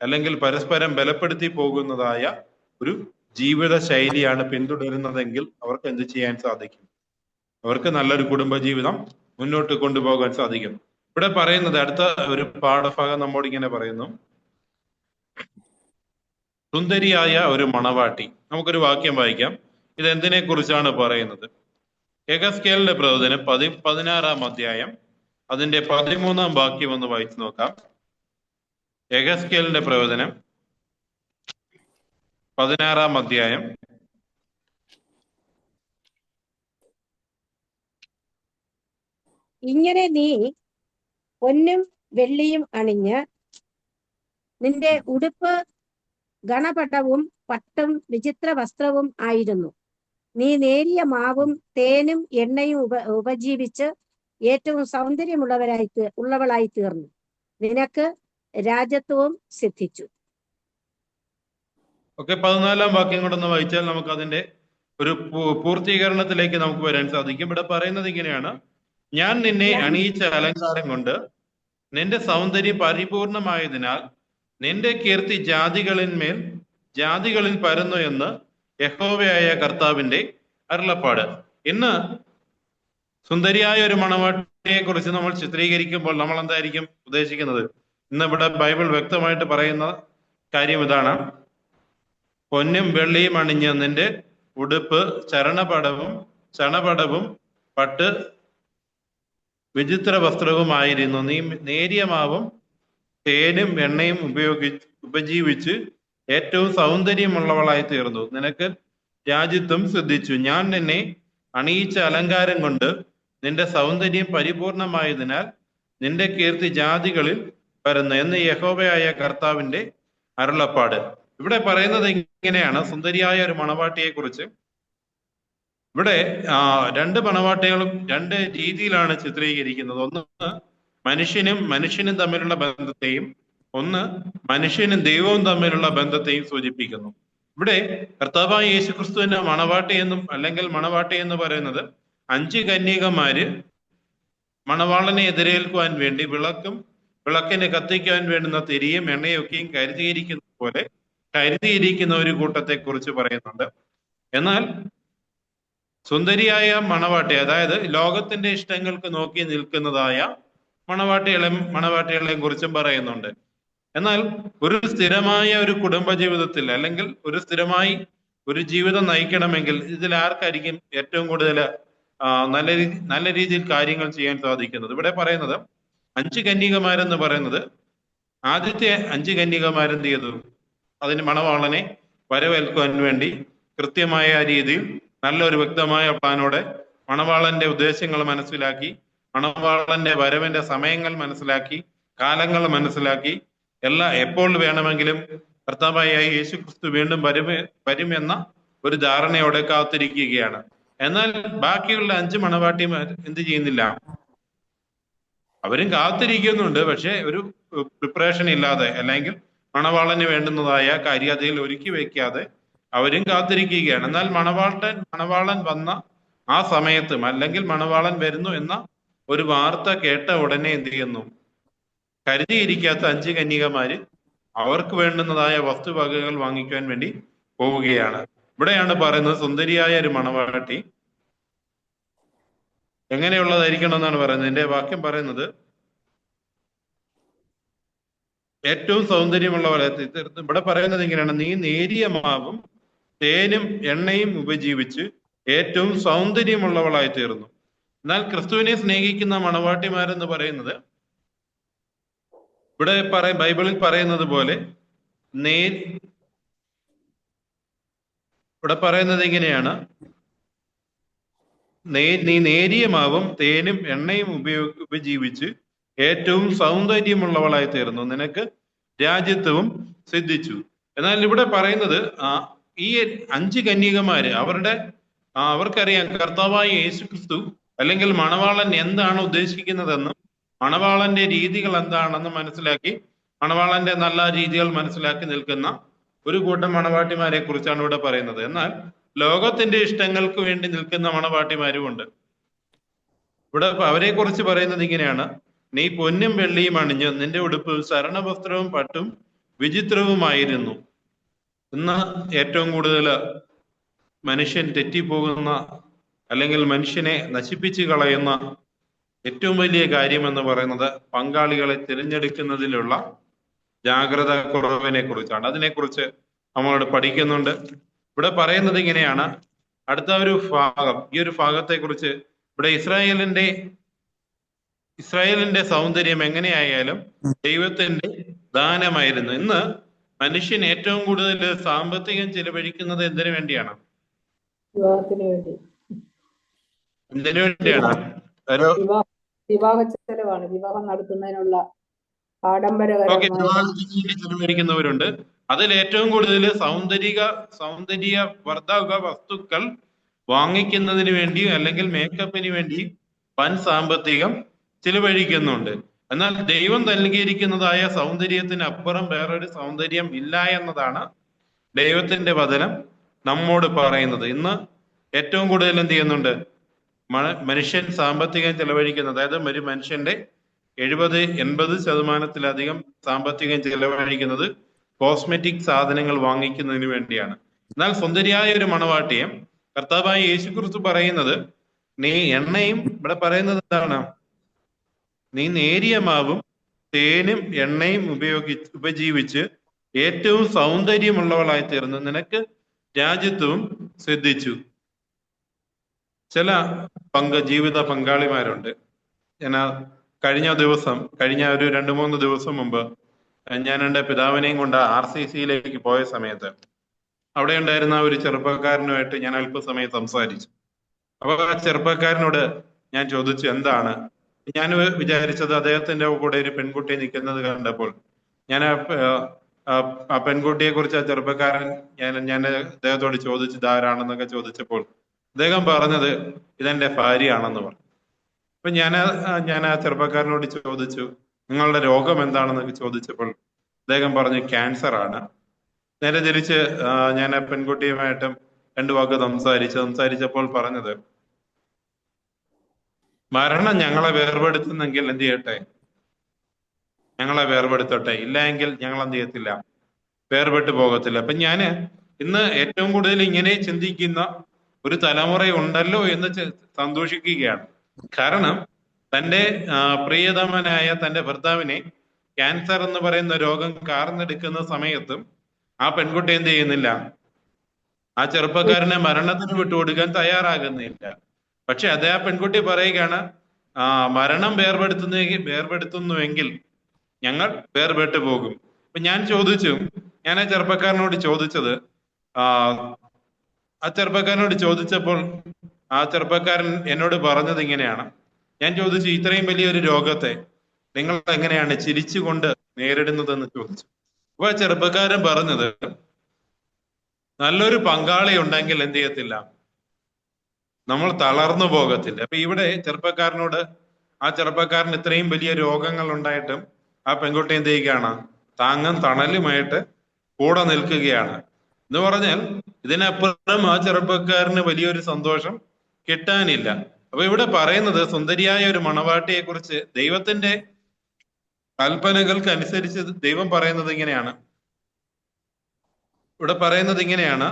അല്ലെങ്കിൽ പരസ്പരം ബലപ്പെടുത്തി പോകുന്നതായ ഒരു ജീവിത ശൈലിയാണ് പിന്തുടരുന്നതെങ്കിൽ അവർക്ക് എന്ത് ചെയ്യാൻ സാധിക്കും? അവർക്ക് നല്ലൊരു കുടുംബജീവിതം മുന്നോട്ട് കൊണ്ടുപോകാൻ സാധിക്കും. ഇവിടെ പറയുന്നത്, അടുത്ത ഒരു പാഠഭാഗം നമ്മോട് ഇങ്ങനെ പറയുന്നു: സുന്ദരിയായ ഒരു മണവാട്ടി. നമുക്കൊരു വാക്യം വായിക്കാം. ഇത് എന്തിനെ കുറിച്ചാണ് പറയുന്നത്? യെഹെസ്കേലിന്റെ പ്രവചനം 16-ാം അധ്യായം അതിന്റെ 13-ാം വാക്യം ഒന്ന് വായിച്ചു നോക്കാം. യെഹെസ്കേലിന്റെ പ്രവചനം 16-ാം അധ്യായം ഇങ്ങനെ നീ പൊന്നും വെള്ളിയും അണിഞ്ഞ് നിന്റെ ഉടുപ്പ് ഗണപട്ടവും പട്ടും വിചിത്ര വസ്ത്രവും ആയിരുന്നു. നീ നേരിയ മാവും തേനും എണ്ണയും ഉപജീവിച്ച് ഏറ്റവും സൗന്ദര്യമുള്ളവളായി തീർന്നു. നിനക്ക് രാജത്വവും സിദ്ധിച്ചു. ഓക്കെ, 14-ാം വാക്യം കൊണ്ടൊന്ന് വായിച്ചാൽ നമുക്ക് അതിന്റെ ഒരു പൂർത്തീകരണത്തിലേക്ക് നമുക്ക് വരാൻ സാധിക്കും. ഇവിടെ പറയുന്നത് ഇങ്ങനെയാണ്: ഞാൻ നിന്നെ അണിയിച്ച അലങ്കാരം കൊണ്ട് നിന്റെ സൗന്ദര്യം പരിപൂർണമായതിനാൽ നിന്റെ കീർത്തി ജാതികളിൽ പരന്നു എന്ന് യഹോവയായ കർത്താവിന്റെ അരുളപ്പാട്. ഇന്ന് സുന്ദരിയായ ഒരു മണവാട്ടിയെ കുറിച്ച് നമ്മൾ ചിത്രീകരിക്കുമ്പോൾ നമ്മൾ എന്തായിരിക്കും ഉദ്ദേശിക്കുന്നത്? ഇന്ന് ഇവിടെ ബൈബിൾ വ്യക്തമായിട്ട് പറയുന്ന കാര്യം ഇതാണ്: പൊന്നും വെള്ളിയും അണിഞ്ഞ് നിന്റെ ഉടുപ്പ് ചണപടവും പട്ട് വിചിത്ര വസ്ത്രവുമായിരുന്നു. നീ നേരിയ മാവും തേനും എണ്ണയും ഉപജീവിച്ച് ഏറ്റവും സൗന്ദര്യമുള്ളവളായി തീർന്നു. നിനക്ക് രാജ്യത്വം സിദ്ധിച്ചു. ഞാൻ നിന്നെ അണിയിച്ച അലങ്കാരം കൊണ്ട് നിന്റെ സൗന്ദര്യം പരിപൂർണമായതിനാൽ നിന്റെ കീർത്തി ജാതികളിൽ പരന്നു എന്ന് യഹോവയായ കർത്താവിന്റെ അരുളപ്പാട്. ഇവിടെ പറയുന്നത് ഇങ്ങനെയാണ് സുന്ദരിയായ ഒരു മണവാട്ടിയെ കുറിച്ച്. ഇവിടെ രണ്ട് മണവാട്ടികളും രണ്ട് രീതിയിലാണ് ചിത്രീകരിക്കുന്നത്. ഒന്ന് മനുഷ്യനും തമ്മിലുള്ള ബന്ധത്തെയും, ഒന്ന് മനുഷ്യനും ദൈവവും തമ്മിലുള്ള ബന്ധത്തെയും സൂചിപ്പിക്കുന്നു. ഇവിടെ കർത്താവായ യേശുക്രിസ്തുവിന്റെ മണവാട്ടി എന്നും അല്ലെങ്കിൽ മണവാട്ടി എന്ന് പറയുന്നത് 5 കന്യകമാര് മണവാളനെ എതിരേൽക്കുവാൻ വേണ്ടി വിളക്കിന് കത്തിക്കാൻ വേണ്ടുന്ന തിരിയും എണ്ണയൊക്കെയും കരുതിയിരിക്കുന്ന ഒരു കൂട്ടത്തെ കുറിച്ച് പറയുന്നുണ്ട്. എന്നാൽ സുന്ദരിയായ മണവാട്ടി, അതായത് ലോകത്തിന്റെ ഇഷ്ടങ്ങൾക്ക് നോക്കി നിൽക്കുന്നതായ മണവാട്ടികളെയും കുറിച്ചും പറയുന്നുണ്ട്. എന്നാൽ ഒരു സ്ഥിരമായ ഒരു കുടുംബജീവിതത്തിൽ, അല്ലെങ്കിൽ ഒരു സ്ഥിരമായി ഒരു ജീവിതം നയിക്കണമെങ്കിൽ ഇതിൽ ആർക്കായിരിക്കും ഏറ്റവും കൂടുതൽ നല്ല രീതിയിൽ കാര്യങ്ങൾ ചെയ്യാൻ സാധിക്കുന്നത്? ഇവിടെ പറയുന്നത് 5 കന്യകമാരെന്ന് പറയുന്നത്, ആദ്യത്തെ 5 കന്യകമാരെന്ത് ചെയ്തു? അതിന് മണവാളനെ വരവേൽക്കുവാൻ വേണ്ടി കൃത്യമായ രീതിയിൽ നല്ലൊരു വ്യക്തമായ പ്ലാനോടെ മണവാളന്റെ ഉദ്ദേശങ്ങൾ മനസ്സിലാക്കി, മണവാളന്റെ വരവിന്റെ സമയങ്ങൾ മനസ്സിലാക്കി, കാലങ്ങൾ മനസ്സിലാക്കി, എപ്പോൾ വേണമെങ്കിലും കർത്താവായ യേശു ക്രിസ്തു വീണ്ടും വരുമെന്ന ഒരു ധാരണയോടെ കാത്തിരിക്കുകയാണ്. എന്നാൽ ബാക്കിയുള്ള 5 മണവാട്ടിമാർ എന്ത് ചെയ്യുന്നില്ല? അവരും കാത്തിരിക്കുന്നുണ്ട്, പക്ഷെ ഒരു പ്രിപ്പറേഷൻ ഇല്ലാതെ, അല്ലെങ്കിൽ മണവാളന് വേണ്ടുന്നതായ കാര്യതയിൽ ഒരുക്കി വെക്കാതെ അവരും കാത്തിരിക്കുകയാണ്. എന്നാൽ മണവാളൻ വന്ന ആ സമയത്തും, അല്ലെങ്കിൽ മണവാളൻ വരുന്നു എന്ന ഒരു വാർത്ത കേട്ട ഉടനെ എന്ത് ചെയ്യുന്നു? കരുതിയിരിക്കാത്ത 5 കന്യകമാര് അവർക്ക് വേണ്ടുന്നതായ വസ്തുവകകൾ വാങ്ങിക്കുവാൻ വേണ്ടി പോവുകയാണ്. ഇവിടെയാണ് പറയുന്നത് സുന്ദരിയായ ഒരു മണവാട്ടി എങ്ങനെയുള്ളതായിരിക്കണം എന്നാണ് പറയുന്നത്. എന്റെ വാക്യം പറയുന്നത് ഏറ്റവും സൗന്ദര്യമുള്ളവരെ. ഇവിടെ പറയുന്നത് ഇങ്ങനെയാണ്: നീ നേരിയ മാവും തേനും എണ്ണയും ഉപജീവിച്ച് ഏറ്റവും സൗന്ദര്യമുള്ളവളായി തീർന്നു. എന്നാൽ ക്രിസ്തുവിനെ സ്നേഹിക്കുന്ന മണവാട്ടിമാരെന്ന് പറയുന്നത് ഇവിടെ ബൈബിളിൽ പറയുന്നത് പോലെ ഇവിടെ പറയുന്നത് ഇങ്ങനെയാണ്: നീ നേരിയ മാവും തേനും എണ്ണയും ഉപജീവിച്ച് ഏറ്റവും സൗന്ദര്യമുള്ളവളായി തീർന്നു, നിനക്ക് രാജ്യത്വവും സിദ്ധിച്ചു. എന്നാൽ ഇവിടെ പറയുന്നത് ഈ 5 കന്യകമാര് അവർക്കറിയാം കർത്താവായ യേശു ക്രിസ്തു അല്ലെങ്കിൽ മണവാളൻ എന്താണ് ഉദ്ദേശിക്കുന്നതെന്നും മണവാളന്റെ രീതികൾ എന്താണെന്ന് മനസ്സിലാക്കി, മണവാളന്റെ നല്ല രീതികൾ മനസ്സിലാക്കി നിൽക്കുന്ന ഒരു കൂട്ടം മണവാട്ടിമാരെ കുറിച്ചാണ് ഇവിടെ പറയുന്നത്. എന്നാൽ ലോകത്തിന്റെ ഇഷ്ടങ്ങൾക്ക് വേണ്ടി നിൽക്കുന്ന മണവാട്ടിമാരുമുണ്ട്. ഇവിടെ അവരെ കുറിച്ച് പറയുന്നത് ഇങ്ങനെയാണ്: നീ പൊന്നും വെള്ളിയും അണിഞ്ഞ് നിന്റെ ഉടുപ്പ് ശരണവസ്ത്രവും പട്ടും വിചിത്രവുമായിരുന്നു. ഇന്ന് ഏറ്റവും കൂടുതൽ മനുഷ്യൻ തെറ്റിപ്പോകുന്ന, അല്ലെങ്കിൽ മനുഷ്യനെ നശിപ്പിച്ചു കളയുന്ന ഏറ്റവും വലിയ കാര്യം എന്ന് പറയുന്നത് പങ്കാളികളെ തിരഞ്ഞെടുക്കുന്നതിലുള്ള ജാഗ്രത കുറവിനെ കുറിച്ചാണ്. അതിനെക്കുറിച്ച് നമ്മളോട് പഠിക്കുന്നുണ്ട്. ഇവിടെ പറയുന്നത് ഇങ്ങനെയാണ്. അടുത്ത ഒരു ഭാഗം, ഈ ഒരു ഭാഗത്തെ കുറിച്ച് ഇവിടെ ഇസ്രായേലിന്റെ സൗന്ദര്യം എങ്ങനെയായാലും ദൈവത്തിന്റെ ദാനമായിരുന്നു. ഇന്ന് മനുഷ്യൻ ഏറ്റവും കൂടുതൽ സാമ്പത്തികം ചെലവഴിക്കുന്നത് എന്തിനു വേണ്ടിയാണ്? എന്തിനു വേണ്ടിയാണ്? വിവാഹ ചെലവാണ്. വിവാഹം നടത്തുന്നതിനുള്ള ചെലവഴിക്കുന്നവരുണ്ട്. അതിൽ ഏറ്റവും കൂടുതൽ സൗന്ദര്യ വർദ്ധക വസ്തുക്കൾ വാങ്ങിക്കുന്നതിന് വേണ്ടി, അല്ലെങ്കിൽ മേക്കപ്പിന് വേണ്ടി വൻ സാമ്പത്തികം ചിലവഴിക്കുന്നുണ്ട്. എന്നാൽ ദൈവം നൽകിയിരിക്കുന്നതായ സൗന്ദര്യത്തിന് അപ്പുറം വേറൊരു സൗന്ദര്യം ഇല്ല എന്നതാണ് ദൈവത്തിന്റെ വചനം നമ്മോട് പറയുന്നത്. ഇന്ന് ഏറ്റവും കൂടുതൽ എന്ത് ചെയ്യുന്നുണ്ട്? മനുഷ്യൻ സാമ്പത്തികം ചെലവഴിക്കുന്നത്, അതായത് ഒരു മനുഷ്യന്റെ 70-80% സാമ്പത്തികം ചെലവഴിക്കുന്നത് കോസ്മെറ്റിക് സാധനങ്ങൾ വാങ്ങിക്കുന്നതിന് വേണ്ടിയാണ്. എന്നാൽ സുന്ദരിയായ ഒരു മണവാട്ടിയെ കർത്താവായ യേശുക്രിസ്തു പറയുന്നത്, നീ എണ്ണയും, ഇവിടെ പറയുന്നത് എന്താണ്? നീ നേരിയ മാവും തേനും എണ്ണയും ഉപജീവിച്ച് ഏറ്റവും സൗന്ദര്യമുള്ളവളായി തീർന്നു, നിനക്ക് രാജ്യത്വവും സിദ്ധിച്ചു. ചില ജീവിത പങ്കാളിമാരുണ്ട്. ഞാൻ കഴിഞ്ഞ ഒരു 2-3 ദിവസം മുമ്പ് ഞാൻ എൻ്റെ പിതാവിനെയും കൊണ്ട് RCCയിലേക്ക് പോയ സമയത്ത് അവിടെ ഉണ്ടായിരുന്ന ഒരു ചെറുപ്പക്കാരനുമായിട്ട് ഞാൻ അല്പസമയം സംസാരിച്ചു. അപ്പൊ ആ ചെറുപ്പക്കാരനോട് ഞാൻ ചോദിച്ചു എന്താണ്. ഞാൻ വിചാരിച്ചത് അദ്ദേഹത്തിന്റെ കൂടെ ഒരു പെൺകുട്ടി നിൽക്കുന്നത് കണ്ടപ്പോൾ ഞാൻ ആ പെൺകുട്ടിയെ കുറിച്ച് ആ ചെറുപ്പക്കാരൻ ഞാൻ അദ്ദേഹത്തോട് ചോദിച്ചു ഇതാരാണെന്നൊക്കെ ചോദിച്ചപ്പോൾ അദ്ദേഹം പറഞ്ഞത് ഇതെന്റെ ഭാര്യയാണെന്ന് പറഞ്ഞു. അപ്പൊ ഞാൻ ആ ചെറുപ്പക്കാരനോട് ചോദിച്ചു നിങ്ങളുടെ രോഗം എന്താണെന്നൊക്കെ ചോദിച്ചപ്പോൾ അദ്ദേഹം പറഞ്ഞു ക്യാൻസർ ആണ്. നേരെ തിരിച്ച് ഞാൻ ആ പെൺകുട്ടിയുമായിട്ടും 2 വാക്ക് സംസാരിച്ചപ്പോൾ പറഞ്ഞത്, മരണം ഞങ്ങളെ വേർപെടുത്തുന്നെങ്കിൽ എന്ത് ചെയ്യട്ടെ, ഞങ്ങളെ വേർപെടുത്തട്ടെ, ഇല്ല എങ്കിൽ ഞങ്ങൾ എന്ത് ചെയ്യത്തില്ല, വേർപെട്ട് പോകത്തില്ല. അപ്പൊ ഞാന് ഇന്ന് ഏറ്റവും കൂടുതൽ ഇങ്ങനെ ചിന്തിക്കുന്ന ഒരു തലമുറ ഉണ്ടല്ലോ എന്ന് സന്തോഷിക്കുകയാണ്. കാരണം തന്റെ പ്രിയതമനായ തന്റെ ഭർത്താവിനെ ക്യാൻസർ എന്ന് പറയുന്ന രോഗം കാർന്നെടുക്കുന്ന സമയത്തും ആ പെൺകുട്ടി എന്ത് ചെയ്യുന്നില്ല, ആ ചെറുപ്പക്കാരനെ മരണത്തിന് വിട്ടുകൊടുക്കാൻ തയ്യാറാകുന്നില്ല. പക്ഷെ അതേ ആ പെൺകുട്ടി പറയുകയാണ്, മരണം വേർപെടുത്തുന്നുവെങ്കിൽ ഞങ്ങൾ വേർപെട്ടു പോകും. അപ്പൊ ഞാൻ ആ ചെറുപ്പക്കാരനോട് ചോദിച്ചപ്പോൾ ആ ചെറുപ്പക്കാരൻ എന്നോട് പറഞ്ഞത് ഇങ്ങനെയാണ്. ഞാൻ ചോദിച്ചു, ഇത്രയും വലിയൊരു രോഗത്തെ നിങ്ങൾ എങ്ങനെയാണ് ചിരിച്ചുകൊണ്ട് നേരിടുന്നതെന്ന് ചോദിച്ചു. അപ്പൊ ചെറുപ്പക്കാരൻ പറഞ്ഞത്, നല്ലൊരു പങ്കാളി ഉണ്ടെങ്കിൽ എന്ത് ചെയ്യത്തില്ല, നമ്മൾ തളർന്നു പോകത്തില്ല. അപ്പൊ ഇവിടെ ചെറുപ്പക്കാരനോട്, ആ ചെറുപ്പക്കാരന് ഇത്രയും വലിയ രോഗങ്ങൾ ഉണ്ടായിട്ടും ആ പെൺകുട്ടി എന്ത് ചെയ്യുകയാണ്, താങ്ങും തണലുമായിട്ട് കൂടെ നിൽക്കുകയാണ്. എന്ന് പറഞ്ഞാൽ ഇതിനപ്പുറം ആ ചെറുപ്പക്കാരന് വലിയൊരു സന്തോഷം കിട്ടാനില്ല. അപ്പൊ ഇവിടെ പറയുന്നത് സുന്ദരിയായ ഒരു മണവാട്ടിയെ കുറിച്ച് ദൈവത്തിന്റെ കൽപ്പനകൾക്ക് അനുസരിച്ച് ദൈവം പറയുന്നത് ഇങ്ങനെയാണ്. ഇവിടെ പറയുന്നത് ഇങ്ങനെയാണ്,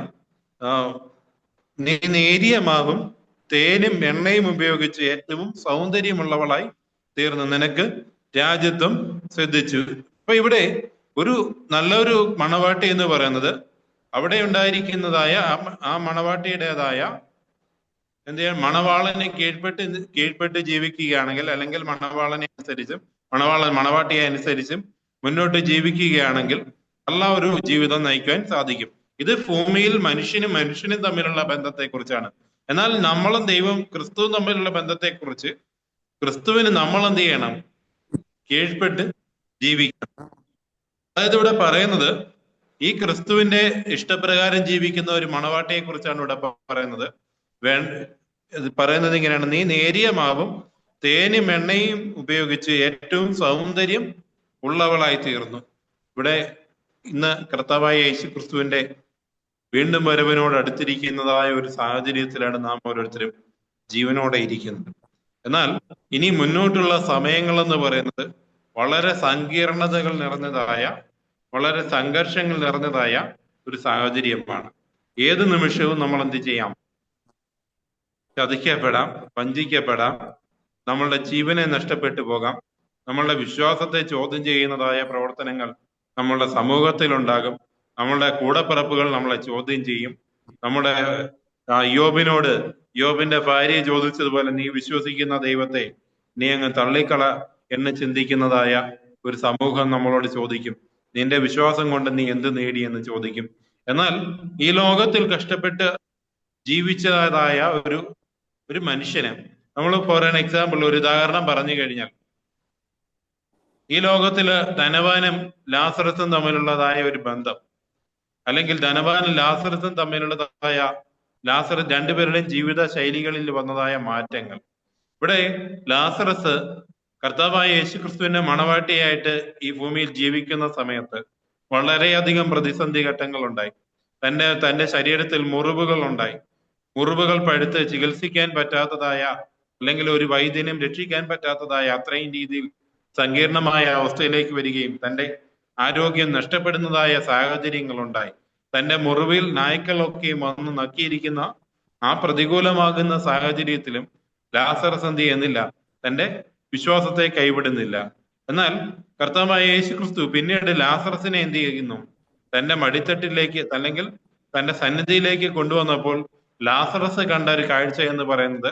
നീ നേരിയ മാവും തേനും എണ്ണയും ഉപയോഗിച്ച് ഏറ്റവും സൗന്ദര്യമുള്ളവളായി തീർന്നു, നിനക്ക് രാജ്യത്വം ശ്രദ്ധിച്ചു. അപ്പൊ ഇവിടെ ഒരു നല്ലൊരു മണവാട്ടി എന്ന് പറയുന്നത് അവിടെ ഉണ്ടായിരിക്കുന്നതായ ആ മണവാട്ടിയുടേതായ എന്ത് ചെയ്യാൻ, മണവാളനെ കീഴ്പ്പെട്ട് ജീവിക്കുകയാണെങ്കിൽ, അല്ലെങ്കിൽ മണവാളനെ അനുസരിച്ചും മണവാട്ടിയെ അനുസരിച്ചും മുന്നോട്ട് ജീവിക്കുകയാണെങ്കിൽ നല്ല ഒരു ജീവിതം നയിക്കാൻ സാധിക്കും. ഇത് ഭൂമിയിൽ മനുഷ്യനും തമ്മിലുള്ള ബന്ധത്തെക്കുറിച്ചാണ്. എന്നാൽ നമ്മളും ക്രിസ്തുവും തമ്മിലുള്ള ബന്ധത്തെക്കുറിച്ച് ക്രിസ്തുവിന് നമ്മൾ എന്ത് ചെയ്യണം, കീഴ്പ്പെട്ട് ജീവിക്കണം. അതായത് ഇവിടെ പറയുന്നത് ഈ ക്രിസ്തുവിന്റെ ഇഷ്ടപ്രകാരം ജീവിക്കുന്ന ഒരു മണവാട്ടിയെ കുറിച്ചാണ് ഇവിടെ പറയുന്നത്. പറയുന്നത് ഇങ്ങനെയാണ്, നീ നേരിയ മാവും തേനും എണ്ണയും ഉപയോഗിച്ച് ഏറ്റവും സൗന്ദര്യം ഉള്ളവളായി തീർന്നു. ഇവിടെ ഇന്ന് കർത്താവായ യേശു ക്രിസ്തുവിന്റെ വീണ്ടും വരവിനോട് അടുത്തിരിക്കുന്നതായ ഒരു സാഹചര്യത്തിലാണ് നാം ഓരോരുത്തരും ജീവനോടെ ഇരിക്കുന്നത്. എന്നാൽ ഇനി മുന്നോട്ടുള്ള സമയങ്ങൾ എന്ന് പറയുന്നത് വളരെ സങ്കീർണതകൾ നിറഞ്ഞതായ, വളരെ സംഘർഷങ്ങൾ നിറഞ്ഞതായ ഒരു സാഹചര്യമാണ്. ഏത് നിമിഷവും നമ്മൾ എന്ത് ചെയ്യാം, ചതിക്കപ്പെടാം, വഞ്ചിക്കപ്പെടാം, നമ്മളുടെ ജീവനെ നഷ്ടപ്പെട്ടു പോകാം, നമ്മളുടെ വിശ്വാസത്തെ ചോദ്യം ചെയ്യുന്നതായ പ്രവർത്തനങ്ങൾ നമ്മളുടെ സമൂഹത്തിലുണ്ടാകും. നമ്മളുടെ കൂടപ്പിറപ്പുകൾ നമ്മളെ ചോദ്യം ചെയ്യും. നമ്മുടെ യോബിന്റെ ഭാര്യയെ ചോദിച്ചതുപോലെ, നീ വിശ്വസിക്കുന്ന ദൈവത്തെ നീ അങ്ങ് തള്ളിക്കള എന്ന് ചിന്തിക്കുന്നതായ ഒരു സമൂഹം നമ്മളോട് ചോദിക്കും. നിന്റെ വിശ്വാസം കൊണ്ട് നീ എന്ത് നേടി എന്ന് ചോദിക്കും. എന്നാൽ ഈ ലോകത്തിൽ കഷ്ടപ്പെട്ട് ജീവിച്ചതായ ഒരു മനുഷ്യന് നമ്മൾ ഫോർ ആൻ എക്സാമ്പിൾ, ഒരു ഉദാഹരണം പറഞ്ഞു കഴിഞ്ഞാൽ, ഈ ലോകത്തില് ധനവാനും ലാസറസും തമ്മിലുള്ളതായ ഒരു ബന്ധം, അല്ലെങ്കിൽ ധനവാനും ലാസറസും തമ്മിലുള്ളതായ രണ്ടുപേരുടെയും ജീവിത ശൈലികളിൽ വന്നതായ മാറ്റങ്ങൾ. ഇവിടെ ലാസറസ് കർത്താവായ യേശു ക്രിസ്തുവിന്റെ മണവാട്ടിയായിട്ട് ഈ ഭൂമിയിൽ ജീവിക്കുന്ന സമയത്ത് വളരെയധികം പ്രതിസന്ധി ഘട്ടങ്ങൾ ഉണ്ടായി. തന്റെ ശരീരത്തിൽ മുറിവുകൾ ഉണ്ടായി. മുറിവുകൾ പഴുത്ത് ചികിത്സിക്കാൻ പറ്റാത്തതായ, അല്ലെങ്കിൽ ഒരു വൈദ്യനും രക്ഷിക്കാൻ പറ്റാത്തതായ അത്രയും രീതിയിൽ സങ്കീർണമായ അവസ്ഥയിലേക്ക് വരികയും തന്റെ ആരോഗ്യം നഷ്ടപ്പെടുന്നതായ സാഹചര്യങ്ങൾ ഉണ്ടായി. തന്റെ മുറിവിൽ നായ്ക്കളൊക്കെ വന്ന് നക്കിയിരിക്കുന്ന ആ പ്രതികൂലമാകുന്ന സാഹചര്യത്തിലും ലാസറസ് എന്ത് ചെയ്യുന്നില്ല, തന്റെ വിശ്വാസത്തെ കൈവിടുന്നില്ല. എന്നാൽ കർത്താവായ യേശു ക്രിസ്തു പിന്നീട് ലാസറസിനെ എന്ത് ചെയ്യുന്നു, തന്റെ മടിത്തട്ടിലേക്ക്, അല്ലെങ്കിൽ തന്റെ സന്നിധിയിലേക്ക് കൊണ്ടുവന്നപ്പോൾ ലാസറസ് കണ്ട ഒരു കാഴ്ച എന്ന് പറയുന്നത്,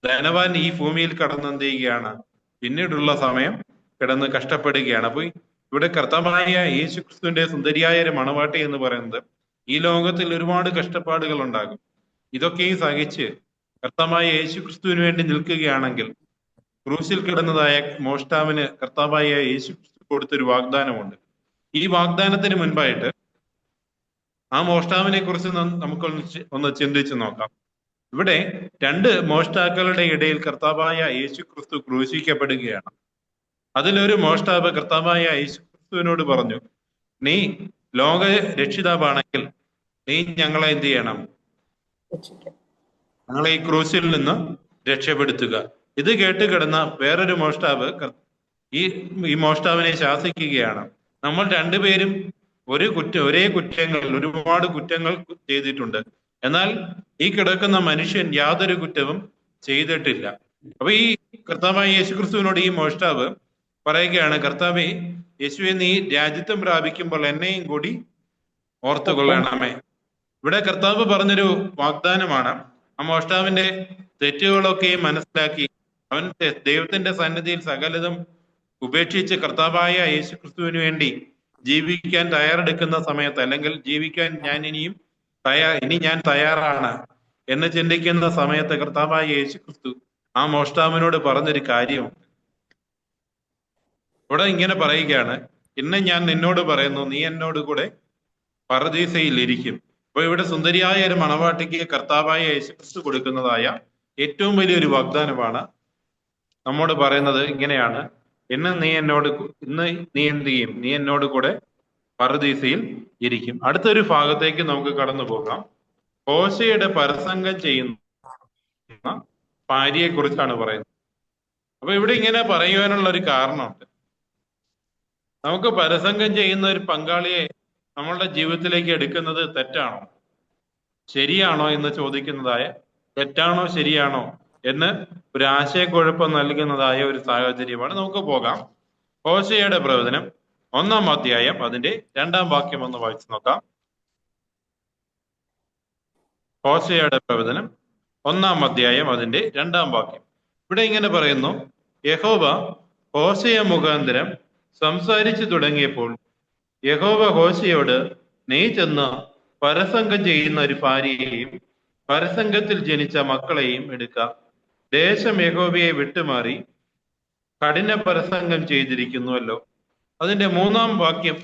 ധനവാൻ ഈ ഭൂമിയിൽ കടന്ന് എന്ത് ചെയ്യുകയാണ്, പിന്നീടുള്ള സമയം കിടന്ന് കഷ്ടപ്പെടുകയാണ്. അപ്പൊ ഇവിടെ കർത്താവായ യേശു ക്രിസ്തുവിന്റെ സുന്ദരിയായ ഒരു മണവാട്ടി എന്ന് പറയുന്നത് ഈ ലോകത്തിൽ ഒരുപാട് കഷ്ടപ്പാടുകൾ ഉണ്ടാകും. ഇതൊക്കെയും സഹിച്ച് കർത്താവായ യേശു ക്രിസ്തുവിന് വേണ്ടി നിൽക്കുകയാണെങ്കിൽ, ക്രൂശിൽ കിടന്നതായ മോഷ്ടാവിന് കർത്താവായ യേശു ക്രിസ്തു കൊടുത്തൊരു വാഗ്ദാനമുണ്ട്. ഈ വാഗ്ദാനത്തിന് മുൻപായിട്ട് ആ മോഷ്ടാവിനെ കുറിച്ച് നമുക്കൊന്ന് ചിന്തിച്ചു നോക്കാം. ഇവിടെ രണ്ട് മോഷ്ടാക്കളുടെ ഇടയിൽ കർത്താവായ യേശു ക്രിസ്തു ക്രൂശിക്കപ്പെടുകയാണ്. അതിലൊരു മോഷ്ടാവ് കർത്താവായ യേശു ക്രിസ്തുവിനോട് പറഞ്ഞു, നീ ലോക രക്ഷിതാവാണെങ്കിൽ നീ ഞങ്ങളെ എന്ത് ചെയ്യണം, ഞങ്ങളെ ഈ ക്രൂശിൽ നിന്ന് രക്ഷപ്പെടുത്തുക. ഇത് കേട്ട് കിടന്ന വേറൊരു മോഷ്ടാവ് ഈ മോഷ്ടാവിനെ ശാസിക്കുകയാണ്, നമ്മൾ രണ്ടുപേരും ഒരേ കുറ്റങ്ങൾ, ഒരുപാട് കുറ്റങ്ങൾ ചെയ്തിട്ടുണ്ട്. എന്നാൽ ഈ കിടക്കുന്ന മനുഷ്യൻ യാതൊരു കുറ്റവും ചെയ്തിട്ടില്ല. അപ്പൊ ഈ കർത്താവായ യേശു ക്രിസ്തുവിനോട് ഈ മോഷ്ടാവ് പറയുകയാണ്, കർത്താവേ യേശുവെ, നീ രാജ്യത്വം പ്രാപിക്കുമ്പോൾ എന്നെയും കൂടി ഓർത്തുകൊള്ളണമേ. ഇവിടെ കർത്താവ് പറഞ്ഞൊരു വാഗ്ദാനമാണ്. ആ മോഷ്ടാവിന്റെ തെറ്റുകളൊക്കെയും മനസ്സിലാക്കി അവൻ ദൈവത്തിന്റെ സന്നിധിയിൽ സകലതും ഉപേക്ഷിച്ച് കർത്താവായ യേശു ക്രിസ്തുവിന് വേണ്ടി ജീവിക്കാൻ തയ്യാറെടുക്കുന്ന സമയത്ത്, അല്ലെങ്കിൽ ജീവിക്കാൻ ഇനി ഞാൻ തയ്യാറാണ് എന്ന് ചിന്തിക്കുന്ന സമയത്ത് കർത്താവായ യേശു ക്രിസ്തു ആ മോഷ്ടാവിനോട് പറഞ്ഞൊരു കാര്യമുണ്ട്. ഇവിടെ ഇങ്ങനെ പറയുകയാണ്, ഇന്ന് ഞാൻ നിന്നോട് പറയുന്നു, നീ എന്നോട് കൂടെ പറുദീസയിൽ ഇരിക്കും. അപ്പൊ ഇവിടെ സുന്ദരിയായ ഒരു മണവാട്ടിക്ക് കർത്താവായ യേശുക്രിസ്തു കൊടുക്കുന്നതായ ഏറ്റവും വലിയൊരു വാഗ്ദാനമാണ് നമ്മോട് പറയുന്നത്. ഇങ്ങനെയാണ്, ഇന്ന് നീ എന്ത് ചെയ്യും? നീ എന്നോട് കൂടെ പറുദീസയിൽ ഇരിക്കും. അടുത്തൊരു ഭാഗത്തേക്ക് നമുക്ക് കടന്നു പോകാം. ഹോശയുടെ പരസംഗം ചെയ്യുന്ന ഭാര്യയെ കുറിച്ചാണ് പറയുന്നത്. അപ്പൊ ഇവിടെ ഇങ്ങനെ പറയുവാനുള്ള ഒരു കാരണമുണ്ട്. നമുക്ക് പരസംഗം ചെയ്യുന്ന ഒരു പങ്കാളിയെ നമ്മളുടെ ജീവിതത്തിലേക്ക് എടുക്കുന്നത് തെറ്റാണോ, ശരിയാണോ എന്ന് ചോദിക്കുന്നതായ, തെറ്റാണോ ശരിയാണോ എന്ന് ഒരു ആശയക്കുഴപ്പം നൽകുന്നതായ ഒരു സാഹചര്യമാണ്. നമുക്ക് പോകാം. ഹോശയുടെ പ്രവചനം 1-ാം അധ്യായം അതിന്റെ 2-ാം വാക്യം ഒന്ന് വായിച്ചു നോക്കാം. ഹോശയുടെ പ്രവചനം 1-ാം അധ്യായം അതിന്റെ 2-ാം വാക്യം. ഇവിടെ ഇങ്ങനെ പറയുന്നു, യഹോവ ഹോശയ മുഖാന്തരം സംസാരിച്ചു തുടങ്ങിയപ്പോൾ യഹോവ ഹോശയോട്, നീ ചെന്ന് പരസംഗം ചെയ്യുന്ന ഒരു ഭാര്യയെയും പരസംഗത്തിൽ ജനിച്ച മക്കളെയും എടുക്ക. ദേശം യഹോവയെ വിട്ടുമാറി കഠിന പരസംഗം ചെയ്തിരിക്കുന്നുവല്ലോ. അതിന്റെ 3-ാം വാക്യം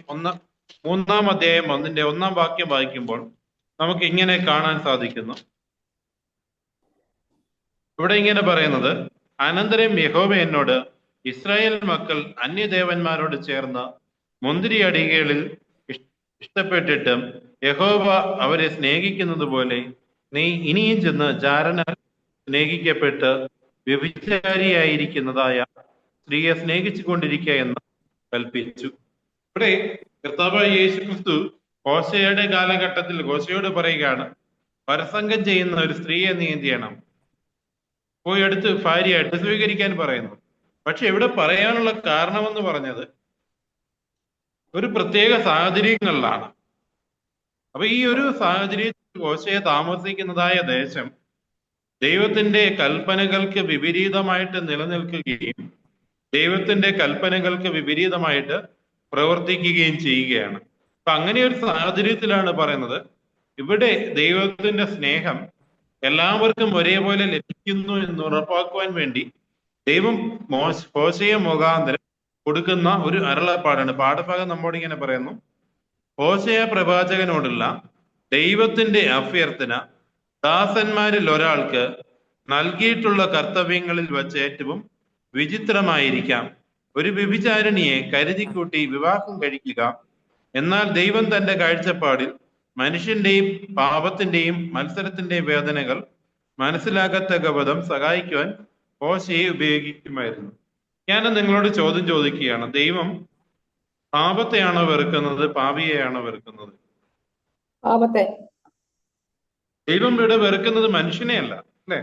3-ാം അധ്യായം അതിന്റെ 1-ാം വാക്യം വായിക്കുമ്പോൾ നമുക്ക് ഇങ്ങനെ കാണാൻ സാധിക്കുന്നു. ഇവിടെ ഇങ്ങനെ പറയുന്നത്, അനന്തരം യഹോവ എന്നോട്, ഇസ്രായേൽ മക്കൾ അന്യദേവന്മാരോട് ചേർന്ന് മുന്തിരി അടികളിൽ ഇഷ്ടപ്പെട്ടിട്ടും യഹോവ അവരെ സ്നേഹിക്കുന്നത് പോലെ നീ ഇനിയും ചെന്ന് ജാരനാൽ സ്നേഹിക്കപ്പെട്ട് വ്യഭിചാരിയായിരിക്കുന്നതായ സ്ത്രീയെ സ്നേഹിച്ചു കൊണ്ടിരിക്കുക എന്ന് കൽപ്പിച്ചു. ഇവിടെ കർത്താവായ യേശുക്രിസ്തു ഹോശയുടെ കാലഘട്ടത്തിൽ ഹോശയോട് പറയുകയാണ്, പരസംഗം ചെയ്യുന്ന ഒരു സ്ത്രീയെ നീ എന്ത് ചെയ്യണം? പോയി എടുത്ത് ഭാര്യയായിട്ട് സ്വീകരിക്കാൻ പറയുന്നു. പക്ഷെ ഇവിടെ പറയാനുള്ള കാരണമെന്ന് പറഞ്ഞത് ഒരു പ്രത്യേക സാഹചര്യങ്ങളിലാണ്. അപ്പൊ ഈ ഒരു സാഹചര്യത്തിൽ ഹോശയെ താമസിക്കുന്നതായ ദേശം ദൈവത്തിന്റെ കൽപ്പനകൾക്ക് വിപരീതമായിട്ട് നിലനിൽക്കുകയും ദൈവത്തിന്റെ കൽപ്പനകൾക്ക് വിപരീതമായിട്ട് പ്രവർത്തിക്കുകയും ചെയ്യുകയാണ്. അപ്പൊ അങ്ങനെ ഒരു സാഹചര്യത്തിലാണ് പറയുന്നത്, ഇവിടെ ദൈവത്തിന്റെ സ്നേഹം എല്ലാവർക്കും ഒരേപോലെ ലഭിക്കുന്നു എന്ന് ഉറപ്പാക്കുവാൻ വേണ്ടി ദൈവം ഹോശയ മുഖാന്തരം കൊടുക്കുന്ന ഒരു അരുളപ്പാടാണ്. പാഠഭാഗം നമ്മോട് ഇങ്ങനെ പറയുന്നു, ഹോശയ പ്രവാചകനോടുള്ള ദൈവത്തിന്റെ അഭ്യർത്ഥന ദാസന്മാരിൽ ഒരാൾക്ക് നൽകിയിട്ടുള്ള കർത്തവ്യങ്ങളിൽ വച്ച് ഏറ്റവും വിചിത്രമായിരിക്കാം. ഒരു വ്യഭിചാരിണിയെ കരുതിക്കൂട്ടി വിവാഹം കഴിക്കുക. എന്നാൽ ദൈവം തന്റെ കാഴ്ചപ്പാടിൽ മനുഷ്യന്റെയും പാപത്തിന്റെയും മത്സരത്തിന്റെയും വേദനകൾ മനസ്സിലാകത്തക്ക വിധം സഹായിക്കുവാൻ ഹോശയെ ഉപയോഗിക്കുമായിരുന്നു. ഞാൻ നിങ്ങളോട് ചോദ്യം ചോദിക്കുകയാണ്, ദൈവം പാപത്തെയാണോ വെറുക്കുന്നത്, പാപിയെയാണോ വെറുക്കുന്നത്? പാപത്തെ. ദൈവം ഇവിടെ വെറുക്കുന്നത് മനുഷ്യനെയല്ല, അല്ലെ?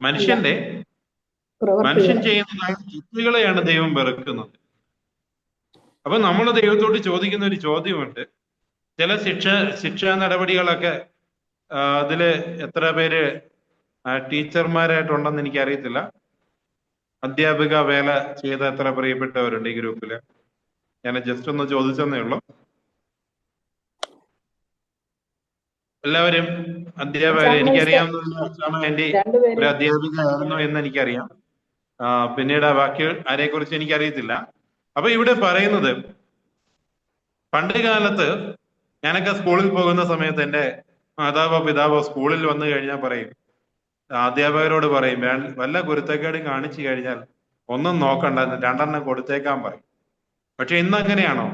മനുഷ്യൻ ചെയ്യുന്നതായ തെറ്റുകളെയാണ് ദൈവം വെറുക്കുന്നത്. അപ്പൊ നമ്മൾ ദൈവത്തോട് ചോദിക്കുന്ന ഒരു ചോദ്യമുണ്ട്. ചില ശിക്ഷാ നടപടികളൊക്കെ അതില് എത്ര പേര് ടീച്ചർമാരായിട്ടുണ്ടെന്ന് എനിക്കറിയത്തില്ല. അധ്യാപിക വേല ചെയ്ത എത്ര പ്രിയപ്പെട്ടവരുണ്ട് ഈ ഗ്രൂപ്പില്? ഞാൻ ജസ്റ്റ് ഒന്ന് ചോദിച്ചെന്നേ ഉള്ളൂ. എല്ലാവരും അധ്യാപകർ, എനിക്കറിയാവുന്ന എന്റെ ഒരു അധ്യാപിക ആയിരുന്നു എന്ന് എനിക്കറിയാം. പിന്നീട് ബാക്കി ആരെ കുറിച്ച് എനിക്കറിയത്തില്ല. അപ്പൊ ഇവിടെ പറയുന്നത്, പണ്ട് കാലത്ത് ഞാനൊക്കെ സ്കൂളിൽ പോകുന്ന സമയത്ത് എൻ്റെ മാതാവോ പിതാവോ സ്കൂളിൽ വന്നു കഴിഞ്ഞാൽ പറയും, അധ്യാപകരോട് പറയും, വല്ല കുരുത്തക്കേടും കാണിച്ചു കഴിഞ്ഞാൽ ഒന്നും നോക്കണ്ട, 2 കൊടുത്തേക്കാൻ പറയും. പക്ഷെ ഇന്ന് അങ്ങനെയാണോ?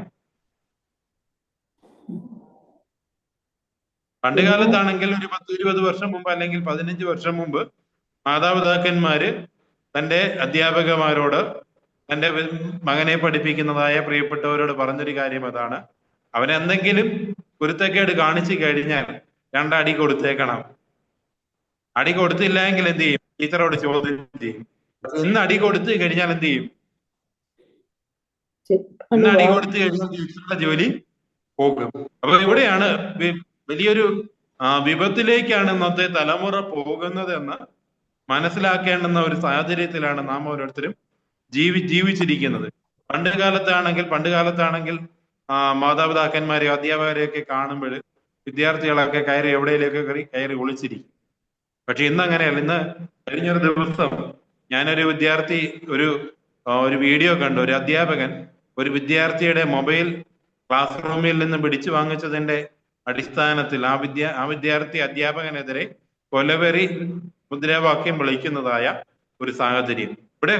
പണ്ട് കാലത്താണെങ്കിൽ ഒരു 10-20 വർഷം മുമ്പ് അല്ലെങ്കിൽ 15 വർഷം മുമ്പ് മാതാപിതാക്കന്മാര് തന്റെ അധ്യാപകന്മാരോട് തന്റെ മകനെ പഠിപ്പിക്കുന്നതായ പ്രിയപ്പെട്ടവരോട് പറഞ്ഞൊരു കാര്യം അതാണ്, അവനെന്തെങ്കിലും കുരുത്തക്കേട് കാണിച്ചു കഴിഞ്ഞാൽ 2 അടി കൊടുത്തേക്കണം. അടി കൊടുത്തില്ല എങ്കിൽ എന്ത് ചെയ്യും? ടീച്ചറോട് ചോദ്യം ചെയ്യും. ഇന്ന് അടി കൊടുത്തു കഴിഞ്ഞാൽ എന്ത് ചെയ്യും? ഇന്ന് അടി കൊടുത്തു കഴിഞ്ഞാൽ ടീച്ചറുടെ ജോലി പോകും. അപ്പൊ ഇവിടെയാണ് വലിയൊരു വിപത്തിലേക്കാണ് ഇന്നത്തെ തലമുറ പോകുന്നത് എന്ന് മനസ്സിലാക്കേണ്ടുന്ന ഒരു സാഹചര്യത്തിലാണ് നാം ഓരോരുത്തരും ജീവിച്ചിരിക്കുന്നത്. പണ്ട് കാലത്താണെങ്കിൽ മാതാപിതാക്കന്മാരെയോ അധ്യാപകരെയൊക്കെ കാണുമ്പോൾ വിദ്യാർത്ഥികളൊക്കെ എവിടെയൊക്കെ കയറി ഒളിച്ചിരിക്കും. പക്ഷെ ഇന്ന് അങ്ങനെയല്ല. ഇന്ന് കഴിഞ്ഞൊരു ദിവസം ഞാനൊരു വിദ്യാർത്ഥി ഒരു വീഡിയോ കണ്ടു. ഒരു അധ്യാപകൻ ഒരു വിദ്യാർത്ഥിയുടെ മൊബൈൽ ക്ലാസ് റൂമിൽ നിന്ന് പിടിച്ചു വാങ്ങിച്ചതിന്റെ അടിസ്ഥാനത്തിൽ ആ വിദ്യാർത്ഥി അധ്യാപകനെതിരെ കൊലവെറി മുദ്രാവാക്യം വിളിക്കുന്നതായ ഒരു സാഹചര്യം. ഇവിടെ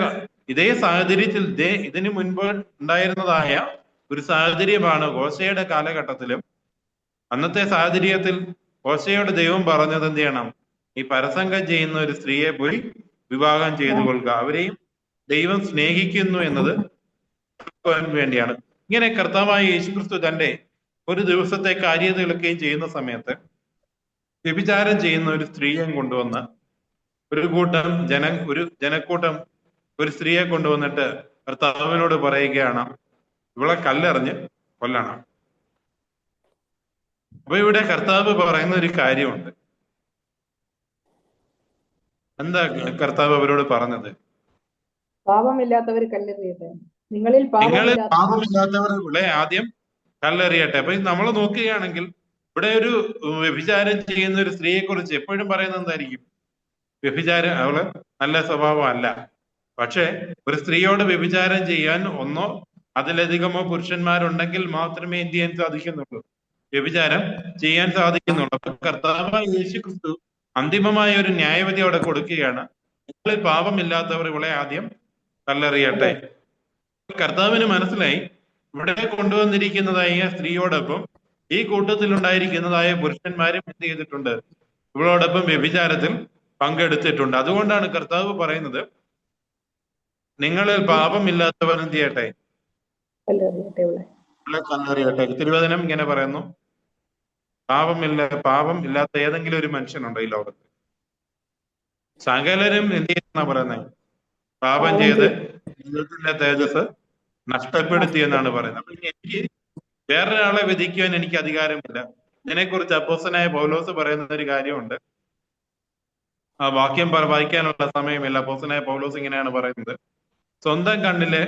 ഇതേ സാഹചര്യത്തിൽ ഇതിനു മുൻപ് ഉണ്ടായിരുന്നതായ ഒരു സാഹചര്യമാണ് ഹോശേയുടെ കാലഘട്ടത്തിലും. അന്നത്തെ സാഹചര്യത്തിൽ ഹോശയോട് ദൈവം പറഞ്ഞത് എന്ത് ചെയ്യണം? ഈ പരസംഗം ചെയ്യുന്ന ഒരു സ്ത്രീയെ പോയി വിവാഹം ചെയ്തു കൊള്ളുക, അവരെയും ദൈവം സ്നേഹിക്കുന്നു എന്നത് വേണ്ടിയാണ്. ഇങ്ങനെ കർത്താവായ യേശുക്രിസ്തു തന്റെ ഒരു ദിവസത്തെ കാര്യതകളൊക്കെയും ചെയ്യുന്ന സമയത്ത് വ്യഭിചാരം ചെയ്യുന്ന ഒരു സ്ത്രീയെ കൊണ്ടുവന്ന് ഒരു ജനക്കൂട്ടം ഒരു സ്ത്രീയെ കൊണ്ടുവന്നിട്ട് കർത്താവിനോട് പറയുകയാണ്, ഇവളെ കല്ലെറിഞ്ഞ് കൊല്ലണം. അപ്പൊ ഇവിടെ കർത്താവ് പറയുന്ന ഒരു കാര്യമുണ്ട്. എന്താ കർത്താവ് അവരോട് പറഞ്ഞത്? പാപമില്ലാത്തവർ കല്ലെറിയട്ടെ, നിങ്ങളിൽ പാപമില്ലാത്തവർ ഇവിടെ ആദ്യം കല്ലെറിയട്ടെ. അപ്പൊ നമ്മൾ നോക്കുകയാണെങ്കിൽ ഇവിടെ ഒരു വ്യഭിചാരം ചെയ്യുന്ന ഒരു സ്ത്രീയെ കുറിച്ച് എപ്പോഴും പറയുന്നത് എന്തായിരിക്കും? വ്യഭിചാരം, അവള് നല്ല സ്വഭാവം അല്ല. പക്ഷെ ഒരു സ്ത്രീയോട് വ്യഭിചാരം ചെയ്യാൻ ഒന്നോ അതിലധികമോ പുരുഷന്മാരുണ്ടെങ്കിൽ മാത്രമേ എന്ത് ചെയ്യാൻ സാധിക്കുന്നുള്ളൂ? വ്യഭിചാരം ചെയ്യാൻ സാധിക്കുന്നുള്ളൂ. അപ്പൊ കർത്താവായ യേശുക്രിസ്തു അന്തിമമായ ഒരു ന്യായവിധി അവിടെ കൊടുക്കുകയാണ്. നിങ്ങളിൽ പാപമില്ലാത്തവർ ഇവളെ ആദ്യം കല്ലെറിയട്ടെ. കർത്താവിന് മനസ്സിലായി ഇവിടെ കൊണ്ടുവന്നിരിക്കുന്നതായ സ്ത്രീയോടൊപ്പം ഈ കൂട്ടത്തിൽ ഉണ്ടായിരിക്കുന്നതായ പുരുഷന്മാരും എന്ത് ചെയ്തിട്ടുണ്ട്? ഇവളോടൊപ്പം വ്യഭിചാരത്തിൽ പങ്കെടുത്തിട്ടുണ്ട്. അതുകൊണ്ടാണ് കർത്താവ് പറയുന്നത്, നിങ്ങളിൽ പാപമില്ലാത്തവർ എന്ത് ചെയ്യട്ടെ? കല്ലെറിയട്ടെ. തിരുവചനം ഇങ്ങനെ പറയുന്നു, പാപം ഇല്ലാത്ത ഏതെങ്കിലും ഒരു മനുഷ്യനുണ്ടോ ഈ ലോകത്ത്? സകലരും എന്ത് ചെയ്യുന്ന പറയുന്നത്? പാപം ചെയ്ത് ദൈവത്തിന്റെ തേജസ് നഷ്ടപ്പെടുത്തി എന്നാണ് പറയുന്നത്. അപ്പൊ എനിക്ക് വേറൊരാളെ വിധിക്കുവാൻ എനിക്ക് അധികാരമില്ല. ഇതിനെക്കുറിച്ച് അപ്പോസ്തലനായ പൗലോസ് പറയുന്ന ഒരു കാര്യമുണ്ട്. ആ വാക്യം വായിക്കാനുള്ള സമയമില്ല. അപ്പോസ്തലനായ പൗലോസ് ഇങ്ങനെയാണ് പറയുന്നത്, സ്വന്തം കണ്ണിലെ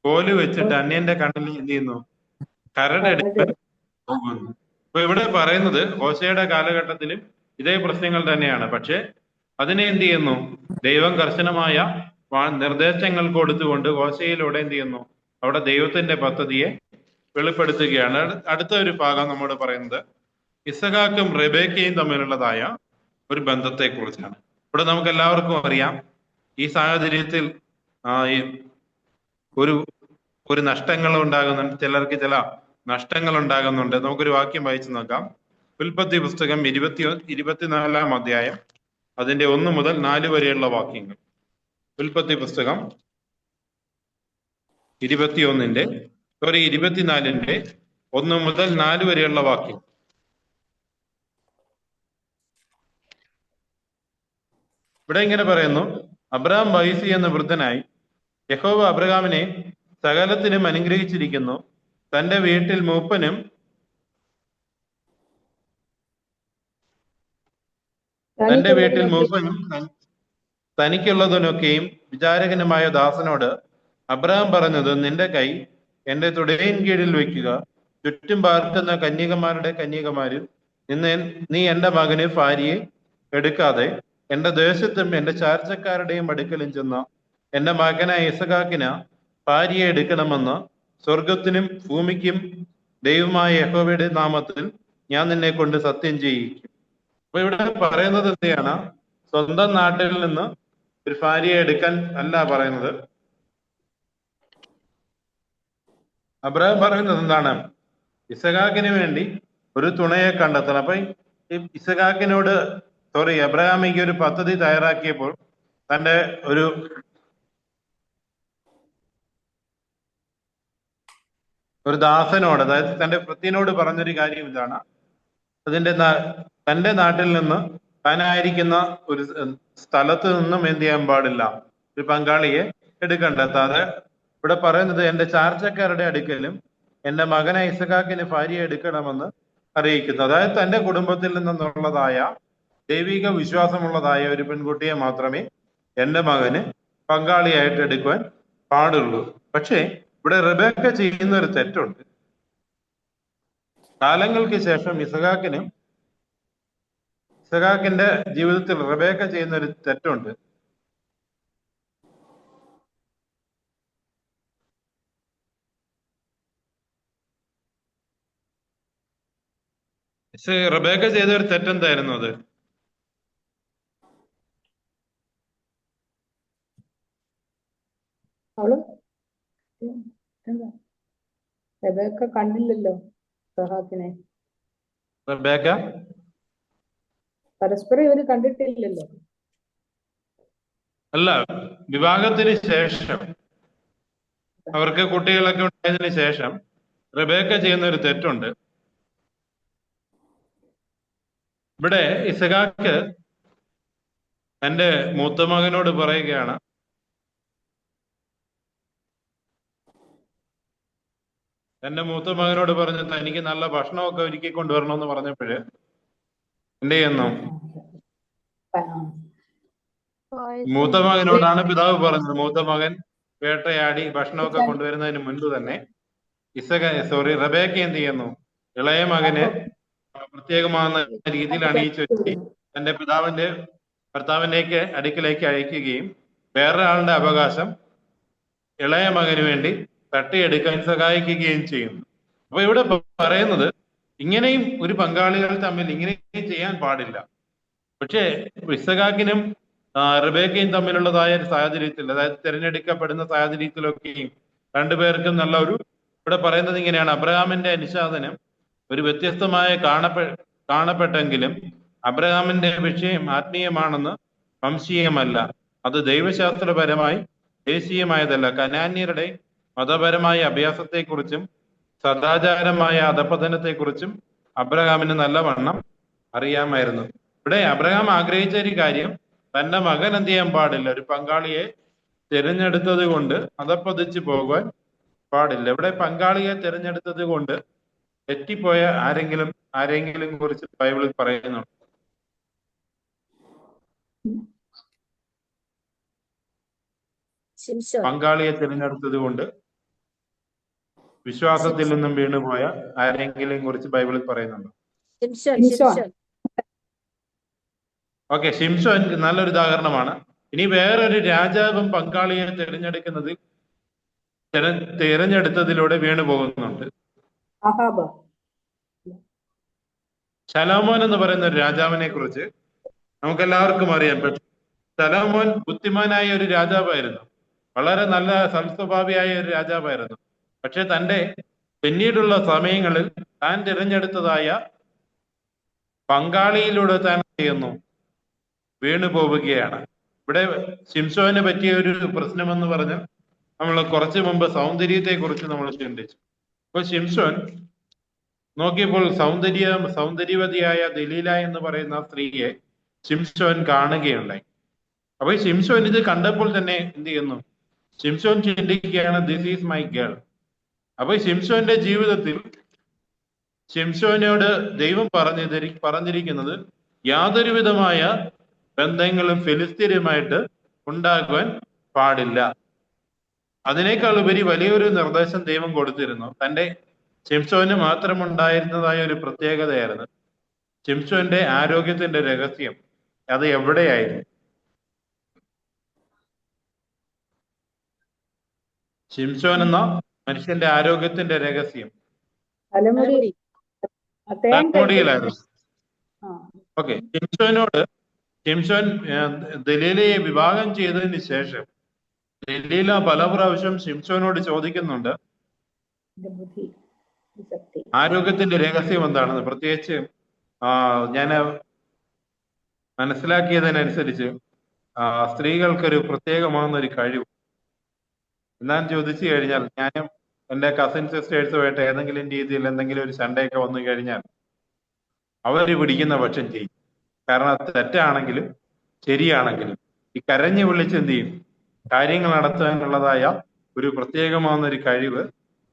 കോല് വെച്ചിട്ട് അന്യന്റെ കണ്ണിൽ എന്ത് ചെയ്യുന്നു? കരടെടുക്കാൻ പോകുന്നു. അപ്പൊ ഇവിടെ പറയുന്നത് ഹോശയുടെ കാലഘട്ടത്തിലും ഇതേ പ്രശ്നങ്ങൾ തന്നെയാണ്. പക്ഷെ അതിനെ എന്ത് ചെയ്യുന്നു? ദൈവം കർശനമായ നിർദ്ദേശങ്ങൾ കൊടുത്തുകൊണ്ട് ഹോശയിലൂടെ എന്ത് ചെയ്യുന്നു? അവിടെ ദൈവത്തിന്റെ പദ്ധതിയെ വെളിപ്പെടുത്തുകയാണ്. അടുത്ത ഒരു ഭാഗം നമ്മോട് പറയുന്നത് ഇസഹാക്കും റെബേക്കയും തമ്മിലുള്ളതായ ഒരു ബന്ധത്തെ കുറിച്ചാണ്. ഇവിടെ നമുക്ക് എല്ലാവർക്കും അറിയാം, ഈ സാഹചര്യത്തിൽ ഒരു നഷ്ടങ്ങൾ ഉണ്ടാകുന്നുണ്ട്. ചിലർക്ക് ചില നഷ്ടങ്ങൾ ഉണ്ടാകുന്നുണ്ട്. നമുക്കൊരു വാക്യം വായിച്ചു നോക്കാം. ഉൽപ്പത്തി പുസ്തകം 24-ാം അധ്യായം, അതിന്റെ 1 മുതൽ 4 വരെയുള്ള വാക്യങ്ങൾ. ഉൽപ്പത്തി പുസ്തകം 24-ന്റെ 1 മുതൽ 4 വരെയുള്ള വാക്യം. ഇവിടെ ഇങ്ങനെ പറയുന്നു, അബ്രഹാം വയസ്സ് എന്ന വൃദ്ധനായി. യഹോവ അബ്രഹാമിനെ സകലത്തിനും അനുഗ്രഹിച്ചിരിക്കുന്നു. തന്റെ വീട്ടിൽ മൂപ്പനും തനിക്കുള്ളതിനൊക്കെയും വിചാരകനുമായ ദാസനോട് അബ്രഹാം പറഞ്ഞത്, നിന്റെ കൈ എന്റെ തുടയിൻ കീഴിൽ വയ്ക്കുക. ചുറ്റും പാർക്കുന്ന കന്യകമാരിൽ നിന്ന് നീ എന്റെ മകന് ഭാര്യയെ എടുക്കാതെ എന്റെ ദേശത്തും എന്റെ ചാർച്ചക്കാരുടെയും അടുക്കലും ചെന്ന എന്റെ മകനായ ഇസഹാക്കിന് ഭാര്യയെ എടുക്കണമെന്ന് സ്വർഗത്തിനും ഭൂമിക്കും ദൈവമായ യഹോവയുടെ നാമത്തിൽ ഞാൻ നിന്നെ കൊണ്ട് സത്യം ചെയ്യിക്കും. അപ്പൊ ഇവിടെ പറയുന്നത് എന്തെയാണ്? സ്വന്തം നാട്ടിൽ നിന്ന് ഒരു ഭാര്യയെ എടുക്കാൻ അല്ല പറയുന്നത്. അബ്രഹാം പറയുന്നത് എന്താണ്? ഇസഹാക്കിന് വേണ്ടി ഒരു തുണയെ കണ്ടെത്തണം. അപ്പൊ ഈ ഇസഹാക്കിനോട് അബ്രഹാമിക്ക് ഒരു പദ്ധതി തയ്യാറാക്കിയപ്പോൾ തന്റെ ഒരു ദാസനോട്, അതായത് തന്റെ ഭൃത്യനോട് പറഞ്ഞൊരു കാര്യം ഇതാണ്, തന്റെ നാട്ടിൽ നിന്ന് താനായിരിക്കുന്ന ഒരു സ്ഥലത്ത് നിന്നും എന്ത് ചെയ്യാൻ പാടില്ല, ഒരു പങ്കാളിയെ എടുക്കണ്ടെത്താതെ. ഇവിടെ പറയുന്നത് എന്റെ ചാർച്ചക്കാരുടെ അടുക്കലും എന്റെ മകനെ ഇസഹാക്കിന് ഭാര്യയെ എടുക്കണമെന്ന് അറിയിക്കുന്നു. അതായത് തന്റെ കുടുംബത്തിൽ നിന്നുള്ളതായ ദൈവിക വിശ്വാസമുള്ളതായ ഒരു പെൺകുട്ടിയെ മാത്രമേ എന്റെ മകന് പങ്കാളിയായിട്ട് എടുക്കുവാൻ പാടുള്ളൂ. പക്ഷേ ഇവിടെ റെബേക്ക ചെയ്യുന്ന ഒരു തെറ്റുണ്ട്. കാലങ്ങൾക്ക് ശേഷം ഇസഹാക്കിന്റെ ജീവിതത്തിൽ റെബേക്ക ചെയ്യുന്ന ഒരു തെറ്റുണ്ട്. റബേക്ക ചെയ്ത ഒരു തെറ്റെന്തായിരുന്നു അത്? അവള് എന്താ റബേക്ക കണ്ടില്ലല്ലോ സഹാക്കിനെ. റബേക്ക പരസ്പരം ഇവര് കണ്ടിട്ടില്ലല്ലോ. അല്ല, വിവാഹത്തിന് ശേഷം അവർക്ക് കുട്ടികളൊക്കെ ഉണ്ടായതിനു ശേഷം റബേക്ക ചെയ്യുന്ന ഒരു തെറ്റുണ്ട്. ഇവിടെ ഇസഹാക്ക് തന്റെ മൂത്ത മകനോട് പറയുകയാണ്, തന്റെ മൂത്ത മകനോട് പറഞ്ഞു തനിക്ക് നല്ല ഭക്ഷണമൊക്കെ ഒരുക്കി കൊണ്ടുവരണമെന്ന് പറഞ്ഞപ്പോഴ് എന്ത് ചെയ്യുന്നു? മൂത്ത മകനോടാണ് പിതാവ് പറഞ്ഞത്. മൂത്ത മകൻ വേട്ടയാടി ഭക്ഷണമൊക്കെ കൊണ്ടുവരുന്നതിന് മുൻപ് തന്നെ റബേക്ക എന്ത് ചെയ്യുന്നു? ഇളയ മകന് പ്രത്യേകമാകുന്ന രീതിയിൽ അണിയിച്ചു വെച്ച് തന്റെ ഭർത്താവിന്റെ അടുക്കിലേക്ക് അയക്കുകയും വേറൊരാളുടെ അവകാശം ഇളയ മകന് വേണ്ടി തട്ടിയെടുക്കാൻ സഹായിക്കുകയും ചെയ്യുന്നു. അപ്പൊ ഇവിടെ പറയുന്നത് ഇങ്ങനെയും ഒരു പങ്കാളികൾ തമ്മിൽ ഇങ്ങനെയും ചെയ്യാൻ പാടില്ല. പക്ഷേ ഇസഹാക്കിനും റബേക്കയും തമ്മിലുള്ളതായ ഒരു സാഹചര്യത്തിൽ, അതായത് തിരഞ്ഞെടുക്കപ്പെടുന്ന സാഹചര്യത്തിലൊക്കെയും രണ്ടുപേർക്കും നല്ല ഒരു, ഇവിടെ പറയുന്നത് ഇങ്ങനെയാണ്, അബ്രഹാമിന്റെ അനുശാസനം ഒരു വ്യത്യസ്തമായ കാണപ്പെട്ടെങ്കിലും അബ്രഹാമിന്റെ വിഷയം ആത്മീയമാണെന്ന് വംശീയമല്ല. അത് ദൈവശാസ്ത്രപരമായി ദേശീയമായതല്ല. കനാന്യരുടെ മതപരമായ അഭ്യാസത്തെക്കുറിച്ചും സദാചാരമായ അധപതനത്തെക്കുറിച്ചും അബ്രഹാമിന് നല്ലവണ്ണം അറിയാമായിരുന്നു. ഇവിടെ അബ്രഹാം ആഗ്രഹിച്ച ഒരു കാര്യം, തന്റെ മകൻ എന്ത് ചെയ്യാൻ പാടില്ല, ഒരു പങ്കാളിയെ തിരഞ്ഞെടുത്തത് കൊണ്ട് അധപ്പതിച്ചു പോകാൻ പാടില്ല. ഇവിടെ പങ്കാളിയെ തിരഞ്ഞെടുത്തത് കൊണ്ട് തെറ്റിപ്പോയ ആരെങ്കിലും കുറിച്ച് ബൈബിളിൽ പറയുന്നുണ്ട്? പങ്കാളിയെ തിരഞ്ഞെടുത്തത് കൊണ്ട് വിശ്വാസത്തിൽ നിന്നും വീണുപോയ ആരെങ്കിലും കുറിച്ച് ബൈബിളിൽ പറയുന്നുണ്ടോ? ഓക്കെ, ശിംശോൻ നല്ലൊരു ഉദാഹരണമാണ്. ഇനി വേറൊരു രാജാവും പങ്കാളിയെ തിരഞ്ഞെടുത്തതിലൂടെ വീണു പോകുന്നുണ്ട്. ശലോമോൻ എന്ന് പറയുന്ന ഒരു രാജാവിനെ കുറിച്ച് നമുക്കെല്ലാവർക്കും അറിയാം. ശലോമോൻ ബുദ്ധിമാനായ ഒരു രാജാവായിരുന്നു, വളരെ നല്ല സൽസ്വഭാവിയായ ഒരു രാജാവായിരുന്നു. പക്ഷെ തന്റെ പിന്നീടുള്ള സമയങ്ങളിൽ താൻ തിരഞ്ഞെടുത്തതായ പങ്കാളിയിലൂടെ താൻ ചെയ്യുന്നു വീണു പോവുകയാണ്. ഇവിടെ ശിംശോന് പറ്റിയ ഒരു പ്രശ്നമെന്ന് പറഞ്ഞാൽ, നമ്മൾ കുറച്ചു മുമ്പ് സൗന്ദര്യത്തെ കുറിച്ച് നമ്മൾ ചിന്തിച്ചു. അപ്പൊ ശിംശോൻ നോക്കിയപ്പോൾ സൗന്ദര്യവതിയായ ദലീല എന്ന് പറയുന്ന സ്ത്രീയെ ശിംശോൻ കാണുകയുണ്ടായി. അപ്പൊ ശിംശോൻ ഇത് കണ്ടപ്പോൾ തന്നെ എന്ത് ചെയ്യുന്നു? ശിംശോൻ ചിന്തിക്കുകയാണ്, ദിസ് ഈസ് മൈ ഗേൾ. അപ്പൊ ശിംശോന്റെ ജീവിതത്തിൽ ശിംശോനോട് ദൈവം പറഞ്ഞിരിക്കുന്നത് യാതൊരു വിധമായ ബന്ധങ്ങളും ഫിലിസ്തീനുമായിട്ട് ഉണ്ടാകുവാൻ പാടില്ല. അതിനേക്കാൾ ഉപരി വലിയൊരു നിർദ്ദേശം ദൈവം കൊടുത്തിരുന്നു. തന്റെ ശിംശോന് മാത്രമുണ്ടായിരുന്നതായ ഒരു പ്രത്യേകതയായിരുന്നു ശിംശോന്റെ ആരോഗ്യത്തിന്റെ രഹസ്യം. അത് എവിടെയായിരുന്നു? ശിംശോൻ എന്ന മനുഷ്യന്റെ ആരോഗ്യത്തിന്റെ രഹസ്യം തലമുടിയിലായിരുന്നു. ഓക്കെ, ശിംശോൻ ദലീലയെ വിവാഹം ചെയ്തതിന് ശേഷം ദലീല പല പ്രാവശ്യം ശിംശോനോട് ചോദിക്കുന്നുണ്ട് ആരോഗ്യത്തിന്റെ രഹസ്യം എന്താണെന്ന്. പ്രത്യേകിച്ച് ഞാൻ മനസ്സിലാക്കിയതിനനുസരിച്ച് സ്ത്രീകൾക്കൊരു പ്രത്യേകമാകുന്ന ഒരു കഴിവ് എന്താന്ന് ചോദിച്ചു കഴിഞ്ഞാൽ, ഞാനും എന്റെ കസിൻ സിസ്റ്റേഴ്സുമായിട്ട് ഏതെങ്കിലും രീതിയിൽ എന്തെങ്കിലും ഒരു സൺഡേയൊക്കെ വന്നു കഴിഞ്ഞാൽ അവര് പിടിക്കുന്ന പക്ഷം ചെയ്യും. കാരണം അത് തെറ്റാണെങ്കിലും ശരിയാണെങ്കിലും ഈ കരഞ്ഞു വിളിച്ച് എന്ത് ചെയ്യും, കാര്യങ്ങൾ നടത്താനുള്ളതായ ഒരു പ്രത്യേകമാകുന്ന ഒരു കഴിവ്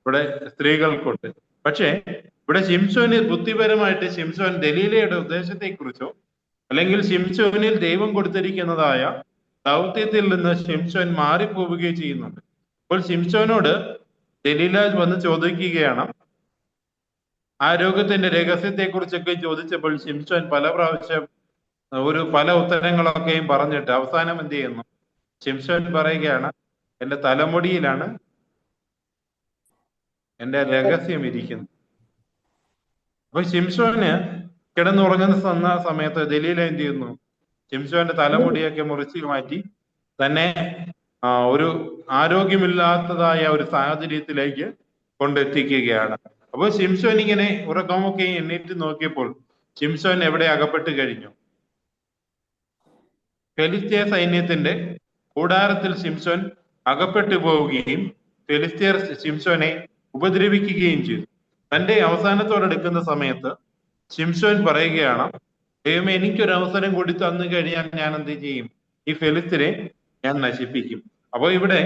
ഇവിടെ സ്ത്രീകൾക്കുണ്ട്. പക്ഷേ ഇവിടെ ശിംശോന് ബുദ്ധിപരമായിട്ട് ശിംശോൻ ദലീലയുടെ ഉദ്ദേശത്തെക്കുറിച്ചോ അല്ലെങ്കിൽ ശിംശോനിൽ ദൈവം കൊടുത്തിരിക്കുന്നതായ ദൗത്യത്തിൽ നിന്ന് ശിംശോൻ മാറിപ്പോവുകയും ചെയ്യുന്നുണ്ട്. അപ്പോൾ ശിംശോനോട് ദലീല വന്ന് ചോദിക്കുകയാണ് ആരോഗ്യത്തിന്റെ രഹസ്യത്തെക്കുറിച്ചൊക്കെ ചോദിച്ചപ്പോൾ ശിംശോൻ പല പ്രാവശ്യം പല ഉത്തരങ്ങളൊക്കെയും പറഞ്ഞിട്ട് അവസാനം എന്ത് ചെയ്യുന്നു? ശിംശോൻ പറയുകയാണ്, എന്റെ തലമുടിയിലാണ് എന്റെ രഹസ്യം ഇരിക്കുന്നത്. അപ്പൊ ശിംശോന് കിടന്നുറങ്ങുന്ന സമയത്ത് ദലീല എന്ത് ചെയ്യുന്നു? ശിംശോന്റെ തലമുടിയൊക്കെ മുറിച്ച് മാറ്റി തന്നെ ഒരു ആരോഗ്യമില്ലാത്തതായ ഒരു സാഹചര്യത്തിലേക്ക് കൊണ്ടെത്തിക്കുകയാണ്. അപ്പോൾ ശിംശോൻ ഇങ്ങനെ ഉറക്കമൊക്കെ എണ്ണീറ്റ് നോക്കിയപ്പോൾ ശിംശോൻ എവിടെ അകപ്പെട്ട് കഴിഞ്ഞു? ഫെലിസ്തീയ സൈന്യത്തിന്റെ കൂടാരത്തിൽ ശിംശോൻ അകപ്പെട്ടു പോവുകയും ഫെലിസ്തീയർ ശിംശോനെ ഉപദ്രവിക്കുകയും ചെയ്തു. തന്റെ അവസാനത്തോടെടുക്കുന്ന സമയത്ത് ശിംശോൻ പറയുകയാണ്, ദൈവമേ, എനിക്കൊരു അവസരം കൂടി തന്നു കഴിഞ്ഞാൽ ഞാൻ എന്ത് ചെയ്യും? ഈ ഫെലിസ്തീനെ ഞാൻ നശിപ്പിക്കും. അപ്പോൾ ഇവിടെ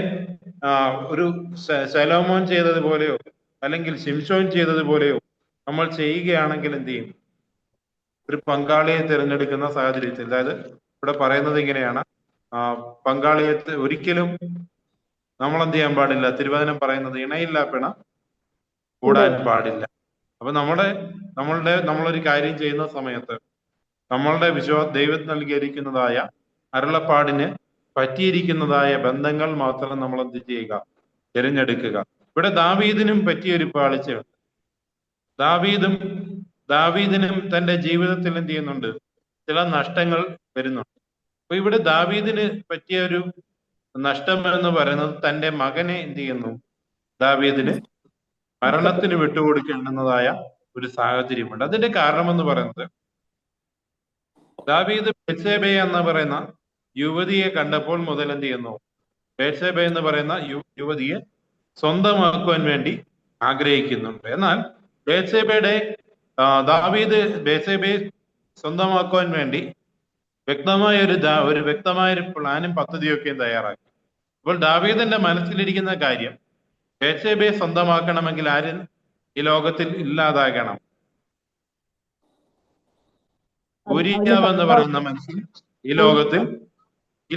ഒരു ശലോമോൻ ചെയ്തതുപോലെയോ അല്ലെങ്കിൽ ശിംശോൻ ചെയ്തതുപോലെയോ നമ്മൾ ചെയ്യുകയാണെങ്കിൽ എന്ത് ചെയ്യും? ഒരു പങ്കാളിയെ തിരഞ്ഞെടുക്കുന്ന സാഹചര്യത്തിൽ, അതായത് ഇവിടെ പറയുന്നത് ഇങ്ങനെയാണ്, പങ്കാളിയെ ഒരിക്കലും നമ്മൾ എന്ത് ചെയ്യാൻ പാടില്ല? തിരുവചനം പറയുന്നത് ഇണയില്ല പിണ കൂടാൻ പാടില്ല. അപ്പൊ നമ്മളൊരു കാര്യം ചെയ്യുന്ന സമയത്ത് നമ്മളുടെ ദൈവം നൽകിയിരിക്കുന്നതായ അരുളപ്പാടിന് പറ്റിയിരിക്കുന്നതായ ബന്ധങ്ങൾ മാത്രം നമ്മൾ എന്ത് ചെയ്യുക? തിരഞ്ഞെടുക്കുക. ഇവിടെ ദാവീദിനും പറ്റിയൊരു പാളിച്ചയുണ്ട്. ദാവീദിനും തന്റെ ജീവിതത്തിൽ എന്ത് ചെയ്യുന്നുണ്ട്? ചില നഷ്ടങ്ങൾ വരുന്നുണ്ട്. അപ്പൊ ഇവിടെ ദാവീദിന് പറ്റിയ ഒരു നഷ്ടം എന്ന് പറയുന്നത് തന്റെ മകനെ എന്ത് ചെയ്യുന്നു? ദാവീദിന് മരണത്തിന് വിട്ടുകൊടുക്കേണ്ടുന്നതായ ഒരു സാഹചര്യമുണ്ട്. അതിന്റെ കാരണം എന്ന് പറയുന്നത്, ദാവീദ് ബത്ശേബ എന്ന് പറയുന്ന യുവതിയെ കണ്ടപ്പോൾ മുതൽ എന്ത് ചെയ്യുന്നു? ബത്ശേബ എന്ന് പറയുന്ന യുവതിയെ സ്വന്തമാക്കുവാൻ വേണ്ടി ആഗ്രഹിക്കുന്നുണ്ട്. എന്നാൽ ദാവീദ് ബത്ശേബയെ സ്വന്തമാക്കുവാൻ വേണ്ടി വ്യക്തമായ ഒരു പ്ലാനും പദ്ധതിയൊക്കെയും തയ്യാറാക്കി. അപ്പോൾ ദാവീദിന്റെ മനസ്സിലിരിക്കുന്ന കാര്യം, ബത്ശേബയെ സ്വന്തമാക്കണമെങ്കിൽ ആരും ഈ ലോകത്തിൽ ഇല്ലാതാകണം. ഊരിയാവ് എന്ന് പറയുന്ന മനുഷ്യൻ ഈ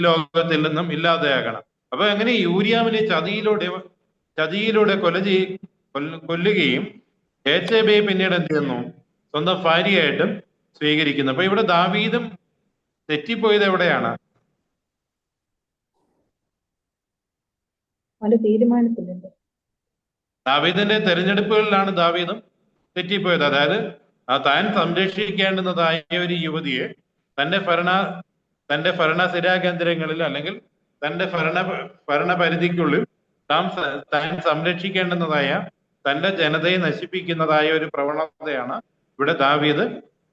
ലോകത്തിൽ നിന്നും ഇല്ലാതെയാകണം. അപ്പൊ അങ്ങനെ യൂരിയാവിനെ ചതിയിലൂടെ കൊല്ലുകയും ബത്ശേബയെ പിന്നീട് എന്ത് ചെയ്യുന്നു? സ്വന്തം ഭാര്യയായിട്ടും സ്വീകരിക്കുന്നു. അപ്പൊ ഇവിടെ ദാവീദും തെറ്റിപ്പോയത് എവിടെയാണ്? ദാവീദിന്റെ തെരഞ്ഞെടുപ്പുകളിലാണ് ദാവീദും തെറ്റിപ്പോയത്. അതായത് താൻ സംരക്ഷിക്കേണ്ടുന്നതായ ഒരു യുവതിയെ തന്റെ ഭരണസിരാ കേന്ദ്രങ്ങളിൽ അല്ലെങ്കിൽ തന്റെ ഭരണപരിധിക്കുള്ളിൽ താൻ സംരക്ഷിക്കേണ്ടുന്നതായ തന്റെ ജനതയെ നശിപ്പിക്കുന്നതായ ഒരു പ്രവണതയാണ് ഇവിടെ ദാവീദ്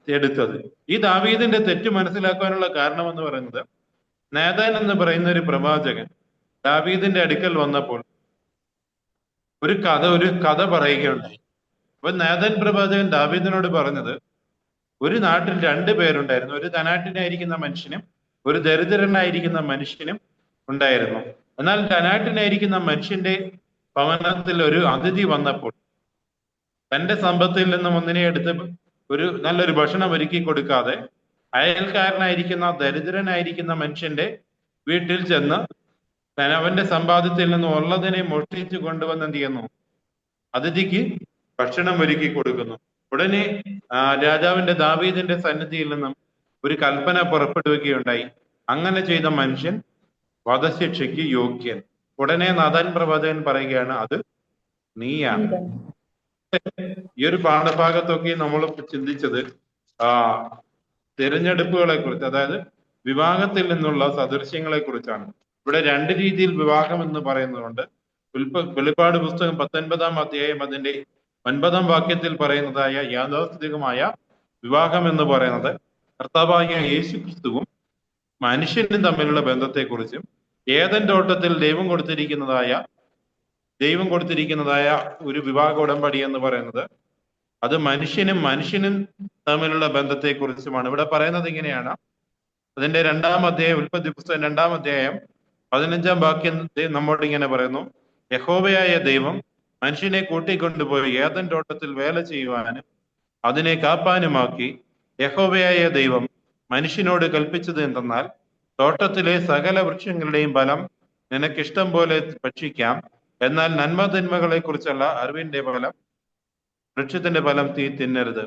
എടുത്തത്. ഈ ദാവീദിന്റെ തെറ്റ് മനസ്സിലാക്കാനുള്ള കാരണം എന്ന് പറയുന്നത്, നാഥാൻ എന്ന് പറയുന്ന ഒരു പ്രവാചകൻ ദാവീദിന്റെ അടുക്കൽ വന്നപ്പോൾ ഒരു കഥ പറയുകയുണ്ടായി. അപ്പൊ നാഥാൻ പ്രവാചകൻ ദാവീദിനോട് പറഞ്ഞത്, ഒരു നാട്ടിൽ 2 പേരുണ്ടായിരുന്നു. ഒരു ധനാഢ്യനായിരിക്കുന്ന മനുഷ്യനും ഒരു ദരിദ്രനായിരിക്കുന്ന മനുഷ്യനും ഉണ്ടായിരുന്നു. എന്നാൽ ധനാഢ്യനായിരിക്കുന്ന മനുഷ്യന്റെ ഭവനത്തിൽ ഒരു അതിഥി വന്നപ്പോൾ തന്റെ സമ്പത്തിൽ നിന്നും ഒന്നിനെ എടുത്ത് നല്ലൊരു ഭക്ഷണം ഒരുക്കി കൊടുക്കാതെ അയൽക്കാരനായിരിക്കുന്ന ദരിദ്രനായിരിക്കുന്ന മനുഷ്യന്റെ വീട്ടിൽ ചെന്ന് അവന്റെ സമ്പാദ്യത്തിൽ നിന്നും ഉള്ളതിനെ മോഷ്ടിച്ചു കൊണ്ടുവന്ന് എന്ത് ചെയ്യുന്നു? അതിഥിക്ക് ഭക്ഷണം ഒരുക്കി കൊടുക്കുന്നു. ഉടനെ രാജാവിന്റെ ദാവീദിന്റെ സന്നിധിയിൽ നിന്നും ഒരു കൽപ്പന പുറപ്പെടുവിക്കുകയുണ്ടായി. അങ്ങനെ ചെയ്ത മനുഷ്യൻ വധശിക്ഷയ്ക്ക് യോഗ്യൻ. ഉടനെ നാഥാൻ പ്രവാചകൻ പറയുകയാണ്, അത് നീയാണ്. ഈ ഒരു പാഠഭാഗത്തൊക്കെ നമ്മൾ ചിന്തിച്ചത് തിരഞ്ഞെടുപ്പുകളെ കുറിച്ച്, അതായത് വിവാഹത്തിൽ നിന്നുള്ള സദൃശ്യങ്ങളെ കുറിച്ചാണ്. ഇവിടെ 2 രീതിയിൽ വിവാഹം എന്ന് പറയുന്നതുകൊണ്ട് വെളിപ്പാട് പുസ്തകം 19-ാം അധ്യായം അതിന്റെ 9-ാം വാക്യത്തിൽ പറയുന്നതായ യാഥാസ്ഥിതികമായ വിവാഹം എന്ന് പറയുന്നത് കർത്താവായ യേശു ക്രിസ്തുവും മനുഷ്യനും തമ്മിലുള്ള ബന്ധത്തെക്കുറിച്ചും, ഏദൻ തോട്ടത്തിൽ ദൈവം കൊടുത്തിരിക്കുന്നതായ ഒരു വിവാഹ ഉടമ്പടി എന്ന് പറയുന്നത് അത് മനുഷ്യനും തമ്മിലുള്ള ബന്ധത്തെക്കുറിച്ചുമാണ്. ഇവിടെ പറയുന്നത് ഇങ്ങനെയാണ്. അതിന്റെ 2-ാം അധ്യായം, ഉൽപ്പത്തി പുസ്തകം 2-ാം അധ്യായം 15-ാം വാക്യം നമ്മോട് ഇങ്ങനെ പറയുന്നു, യഹോവയായ ദൈവം മനുഷ്യനെ കൂട്ടിക്കൊണ്ടുപോയി ഏദൻ തോട്ടത്തിൽ വേല ചെയ്യുവാനും അതിനെ കാപ്പാനുമാക്കി. യഹോവയായ ദൈവം മനുഷ്യനോട് കൽപ്പിച്ചത് എന്തെന്നാൽ, തോട്ടത്തിലെ സകല വൃക്ഷങ്ങളുടെയും ഫലം നിനക്കിഷ്ടം പോലെ ഭക്ഷിക്കാം, എന്നാൽ നന്മതിന്മകളെ കുറിച്ചുള്ള വൃക്ഷത്തിന്റെ ഫലം തിന്നരുത്.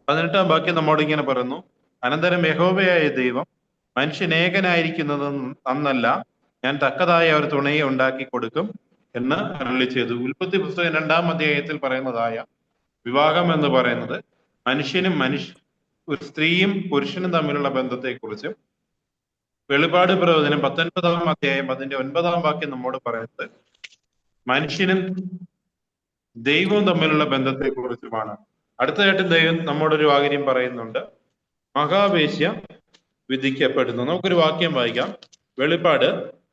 18-ാം വാക്യം നമ്മോട് ഇങ്ങനെ പറയുന്നു, അനന്തരം യഹോവയായ ദൈവം മനുഷ്യൻ ഏകനായിരിക്കുന്നത് നന്നല്ല, ഞാൻ തക്കതായ ഒരു തുണയെ ഉണ്ടാക്കി കൊടുക്കും എന്ന് അരുളി ചെയ്തു. ഉൽപ്പത്തി പുസ്തകം 2-ാം അധ്യായത്തിൽ പറയുന്നതായ വിവാഹം എന്ന് പറയുന്നത് ഒരു സ്ത്രീയും പുരുഷനും തമ്മിലുള്ള ബന്ധത്തെക്കുറിച്ചും വെളിപാട് പ്രവചനം 19-ാം അധ്യായം അതിന്റെ 9-ാം വാക്യം നമ്മോട് പറയുന്നത് മനുഷ്യനും ദൈവവും തമ്മിലുള്ള ബന്ധത്തെക്കുറിച്ചുമാണ്. അടുത്തതായിട്ട് ദൈവം നമ്മോടൊരു കാര്യം പറയുന്നുണ്ട്, മഹാവേശ്യ വിധിക്കപ്പെടുന്നു. നമുക്കൊരു വാക്യം വായിക്കാം. വെളിപാട്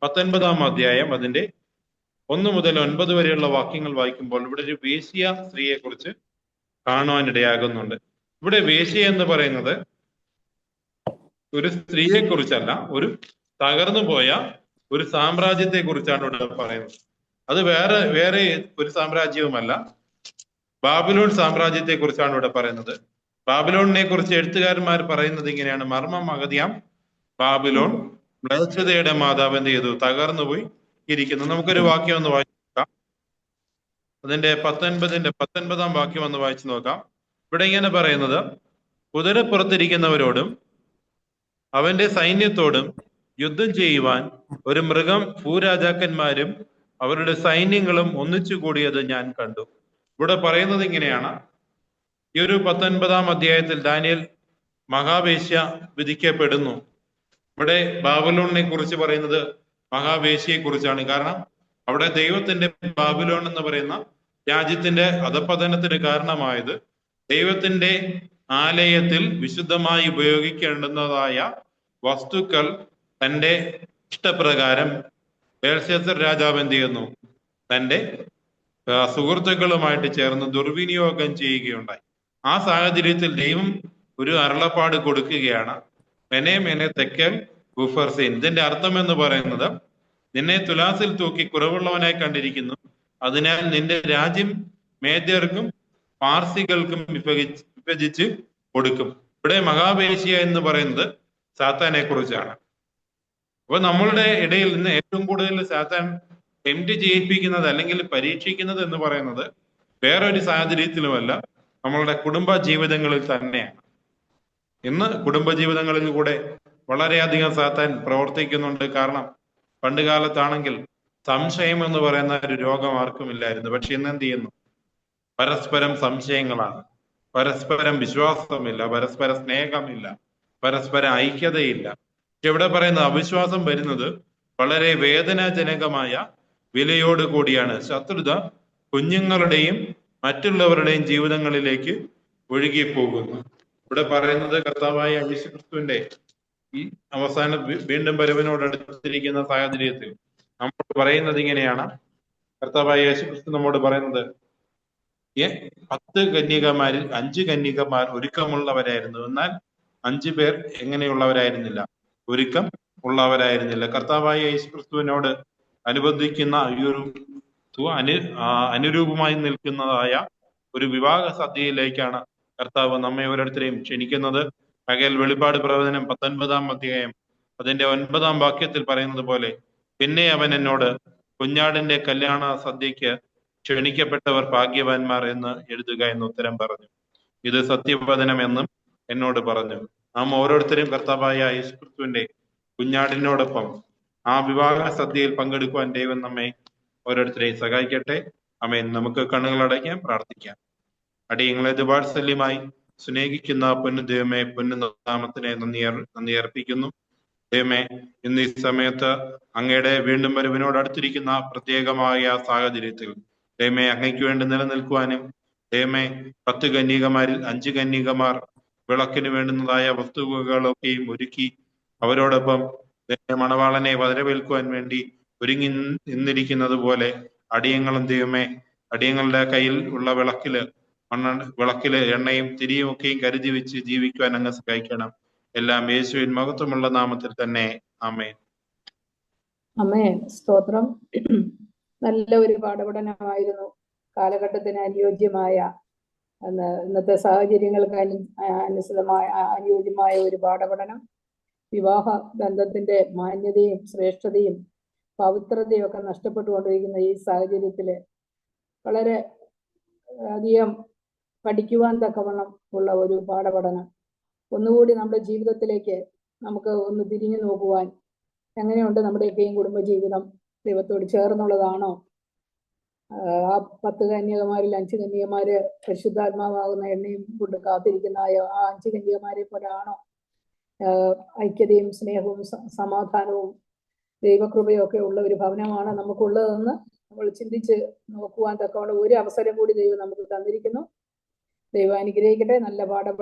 19-ാം അധ്യായം അതിന്റെ 1 മുതൽ 9 വരെയുള്ള വാക്യങ്ങൾ വായിക്കുമ്പോൾ ഇവിടെ ഒരു വേശ്യ സ്ത്രീയെ കുറിച്ച് കാണുവാനിടയാകുന്നുണ്ട്. ഇവിടെ വേശ്യ എന്ന് പറയുന്നത് ഒരു സ്ത്രീയെ കുറിച്ചല്ല, തകർന്നു പോയ ഒരു സാമ്രാജ്യത്തെ കുറിച്ചാണ് ഇവിടെ പറയുന്നത്. അത് വേറെ ഒരു സാമ്രാജ്യവുമല്ല, ബാബിലോൺ സാമ്രാജ്യത്തെ കുറിച്ചാണ് ഇവിടെ പറയുന്നത്. ബാബിലോണിനെ കുറിച്ച് എഴുത്തുകാരന്മാർ പറയുന്നത് ഇങ്ങനെയാണ്: മർമ്മം അഗതിയാം ബാബിലോൺ മ്ലേച്ഛതയുടെ മാതാവ് എന്ത് ചെയ്തു? തകർന്നുപോയി ഇരിക്കുന്നു. നമുക്കൊരു വാക്യം ഒന്ന് വായിച്ചു നോക്കാം. അതിന്റെ 19-ാം വാക്യം ഒന്ന് വായിച്ചു നോക്കാം. ഇവിടെ ഇങ്ങനെ പറയുന്നത്: കുതിരപ്പുറത്തിരിക്കുന്നവരോടും അവന്റെ സൈന്യത്തോടും യുദ്ധം ചെയ്യുവാൻ ഒരു മൃഗം ഭൂരാജാക്കന്മാരും അവരുടെ സൈന്യങ്ങളും ഒന്നിച്ചു കൂടിയത് ഞാൻ കണ്ടു. ഇവിടെ പറയുന്നത് ഇങ്ങനെയാണ്: ഈ ഒരു 19-ാം അധ്യായത്തിൽ ദാനിയേൽ മഹാവേശ്യ വിധിക്കപ്പെടുന്നു. ഇവിടെ ബാബിലോണിനെ കുറിച്ച് പറയുന്നത് മഹാവേശ്യയെ കുറിച്ചാണ്. കാരണം അവിടെ ദൈവത്തിന്റെ ബാബിലോൺ എന്ന് പറയുന്ന രാജ്യത്തിന്റെ അധപതനത്തിന് കാരണമായത് ദൈവത്തിന്റെ ആലയത്തിൽ വിശുദ്ധമായി ഉപയോഗിക്കേണ്ടുന്നതായ വസ്തുക്കൾ തന്റെ ഇഷ്ടപ്രകാരം ബേൽശസ്സർ രാജാവ് എന്ത് ചെയ്യുന്നു? തന്റെ സുഹൃത്തുക്കളുമായിട്ട് ചേർന്ന് ദുർവിനിയോഗം ചെയ്യുകയുണ്ടായി. ആ സാഹചര്യത്തിൽ ദൈവം ഒരു അരുളപ്പാട് കൊടുക്കുകയാണ്: മെനെ മെനെ തെക്കൽ ഗുഫർസീൻ. ഇതിന്റെ അർത്ഥം എന്ന് പറയുന്നത്, നിന്നെ തുലാസിൽ തൂക്കി കുറവുള്ളവനായി കണ്ടിരിക്കുന്നു, അതിനാൽ നിന്റെ രാജ്യം മേദ്യർക്കും പാർസികൾക്കും വിഭജിച്ച് കൊടുക്കും. ഇവിടെ മഹാവേശ്യ എന്ന് പറയുന്നത് സാത്താനെ കുറിച്ചാണ്. അപ്പൊ നമ്മളുടെ ഇടയിൽ നിന്ന് ഏറ്റവും കൂടുതൽ സാത്താൻ ടെംപ്റ്റ് ചെയ്യിപ്പിക്കുന്നത് അല്ലെങ്കിൽ പരീക്ഷിക്കുന്നത് എന്ന് പറയുന്നത് വേറൊരു സാഹചര്യത്തിലുമല്ല, നമ്മളുടെ കുടുംബ ജീവിതങ്ങളിൽ തന്നെയാണ്. ഇന്ന് കുടുംബ ജീവിതങ്ങളിൽ കൂടെ വളരെയധികം സാത്താൻ പ്രവർത്തിക്കുന്നുണ്ട്. കാരണം പണ്ട് കാലത്താണെങ്കിൽ സംശയം എന്ന് പറയുന്ന ഒരു രോഗം ആർക്കുമില്ലായിരുന്നു. പക്ഷെ ഇന്ന് എന്ത് ചെയ്യുന്നു? പരസ്പരം സംശയങ്ങളാണ്, പരസ്പരം വിശ്വാസമില്ല, പരസ്പര സ്നേഹമില്ല, പരസ്പര ഐക്യതയില്ല. പക്ഷെ ഇവിടെ പറയുന്ന അവിശ്വാസം വരുന്നത് വളരെ വേദനാജനകമായ വിലയോട് കൂടിയാണ്. ശത്രുത കുഞ്ഞുങ്ങളുടെയും മറ്റുള്ളവരുടെയും ജീവിതങ്ങളിലേക്ക് ഒഴുകിപ്പോകുന്നു. ഇവിടെ പറയുന്നത് കർത്താവായ യേശുക്രിസ്തുവിന്റെ ഈ അവസാന വീണ്ടും വരവിനോടടുത്തിരിക്കുന്ന സാഹചര്യത്തിൽ നമ്മൾ പറയുന്നത് ഇങ്ങനെയാണ്: കർത്താവായ യേശുക്രിസ്തു നമ്മോട് പറയുന്നത് 10 കന്യകമാരിൽ 5 കന്യകമാർ ഒരുക്കമുള്ളവരായിരുന്നു, എന്നാൽ 5 പേർ എങ്ങനെയുള്ളവരായിരുന്നില്ല? ഒരുക്കം ഉള്ളവരായിരുന്നില്ല. കർത്താവായ യേശുക്രിസ്തുവിനോട് അനുബന്ധിക്കുന്ന ഈ ഒരു അനുരൂപമായി നിൽക്കുന്നതായ ഒരു വിവാഹ സദ്യയിലേക്കാണ് കർത്താവ് നമ്മെ ഓരോരുത്തരെയും ക്ഷണിക്കുന്നത്. പകൽ വെളിപാട് പ്രവചനം 19-ാം അധ്യായം അതിന്റെ 9-ാം വാക്യത്തിൽ പറയുന്നത് പോലെ, പിന്നെ അവൻ എന്നോട്, കുഞ്ഞാടിന്റെ കല്യാണ സദ്യക്ക് ക്ഷണിക്കപ്പെട്ടവർ ഭാഗ്യവാന്മാർ എന്ന് എഴുതുക എന്ന് ഉത്തരം പറഞ്ഞു. ഇത് സത്യവചനം എന്നും എന്നോട് പറഞ്ഞു. നാം ഓരോരുത്തരും കർത്താവായ യേശുക്രിസ്തുവിന്റെ കുഞ്ഞാടിനോടൊപ്പം ആ വിവാഹ സദ്യയിൽ പങ്കെടുക്കുവാൻ ദൈവം നമ്മെ ഓരോരുത്തരെയും സഹായിക്കട്ടെ. ആമേൻ. നമുക്ക് കണ്ണുകളടയ്ക്കാം, പ്രാർത്ഥിക്കാം. അടിയങ്ങളെ വാത്സല്യമായി സ്നേഹിക്കുന്ന പൊന്നു ദൈവമേ, പൊന്നു നാമത്തിനെ നന്ദി അർപ്പിക്കുന്നു. ദൈവമേ, ഇന്ന് ഈ സമയത്ത് അങ്ങയുടെ വീണ്ടും വരവിനോട് അടുത്തിരിക്കുന്ന പ്രത്യേകമായ സാഹചര്യത്തിൽ ദൈവമേ, അങ്ങയ്ക്ക് വേണ്ടി നിലനിൽക്കുവാനും ദൈവമേ, 10 കന്യകമാരിൽ 5 കന്യകമാർ വിളക്കിന് വേണ്ടുന്നതായ വസ്തുവകളൊക്കെയും ഒരുക്കി അവരോടൊപ്പം മണവാളനെ വരവേൽക്കുവാൻ വേണ്ടി ഒരുങ്ങി നിന്നിരിക്കുന്നത് പോലെ അടിയങ്ങളും ദൈവമേ, അടിയങ്ങളുടെ കയ്യിൽ ഉള്ള വിളക്കില് എണ്ണയും തിരിയും ഒക്കെയും കരുതി വെച്ച് ജീവിക്കുവാൻ അങ്ങ് സഹായിക്കണം. എല്ലാം യേശുവിൻ മഹത്വമുള്ള നാമത്തിൽ തന്നെ. ആമേൻ. ആമേൻ. സ്തോത്രം. നല്ല ഒരു പാഠപഠനമായിരുന്നു. കാലഘട്ടത്തിന് അനുയോജ്യമായ, ഇന്നത്തെ സാഹചര്യങ്ങൾക്ക് അനുയോജ്യമായ ഒരു പാഠപഠനം. വിവാഹ ബന്ധത്തിന്റെ മാന്യതയും ശ്രേഷ്ഠതയും പവിത്രതയും ഒക്കെ നഷ്ടപ്പെട്ടുകൊണ്ടിരിക്കുന്ന ഈ സാഹചര്യത്തില് വളരെ അധികം പഠിക്കുവാൻ തക്കവണ്ണം ഉള്ള ഒരു പാഠപഠനം. ഒന്നുകൂടി നമ്മുടെ ജീവിതത്തിലേക്ക് നമുക്ക് ഒന്ന് തിരിഞ്ഞു നോക്കുവാൻ, എങ്ങനെയുണ്ട് നമ്മുടെയൊക്കെയും കുടുംബജീവിതം? ദൈവത്തോട് ചേർന്നുള്ളതാണോ? ആ 10 കന്യകമാരിൽ 5 കന്യകമാര് പരിശുദ്ധാത്മാവാകുന്ന എണ്ണയും കൊണ്ട് കാത്തിരിക്കുന്ന ആ 5 കന്യകമാരെ പോലെയാണോ ഐക്യതയും സ്നേഹവും സമാധാനവും ദൈവകൃപയും ഒക്കെ ഉള്ള ഒരു ഭവനമാണ് നമുക്കുള്ളതെന്ന് നമ്മൾ ചിന്തിച്ച് നോക്കുവാൻ തക്കവണ്ണം ഒരു അവസരം കൂടി ദൈവം നമുക്ക് തന്നിരിക്കുന്നു. ദൈവം അനുഗ്രഹിക്കട്ടെ. നല്ല പാഠപഠനം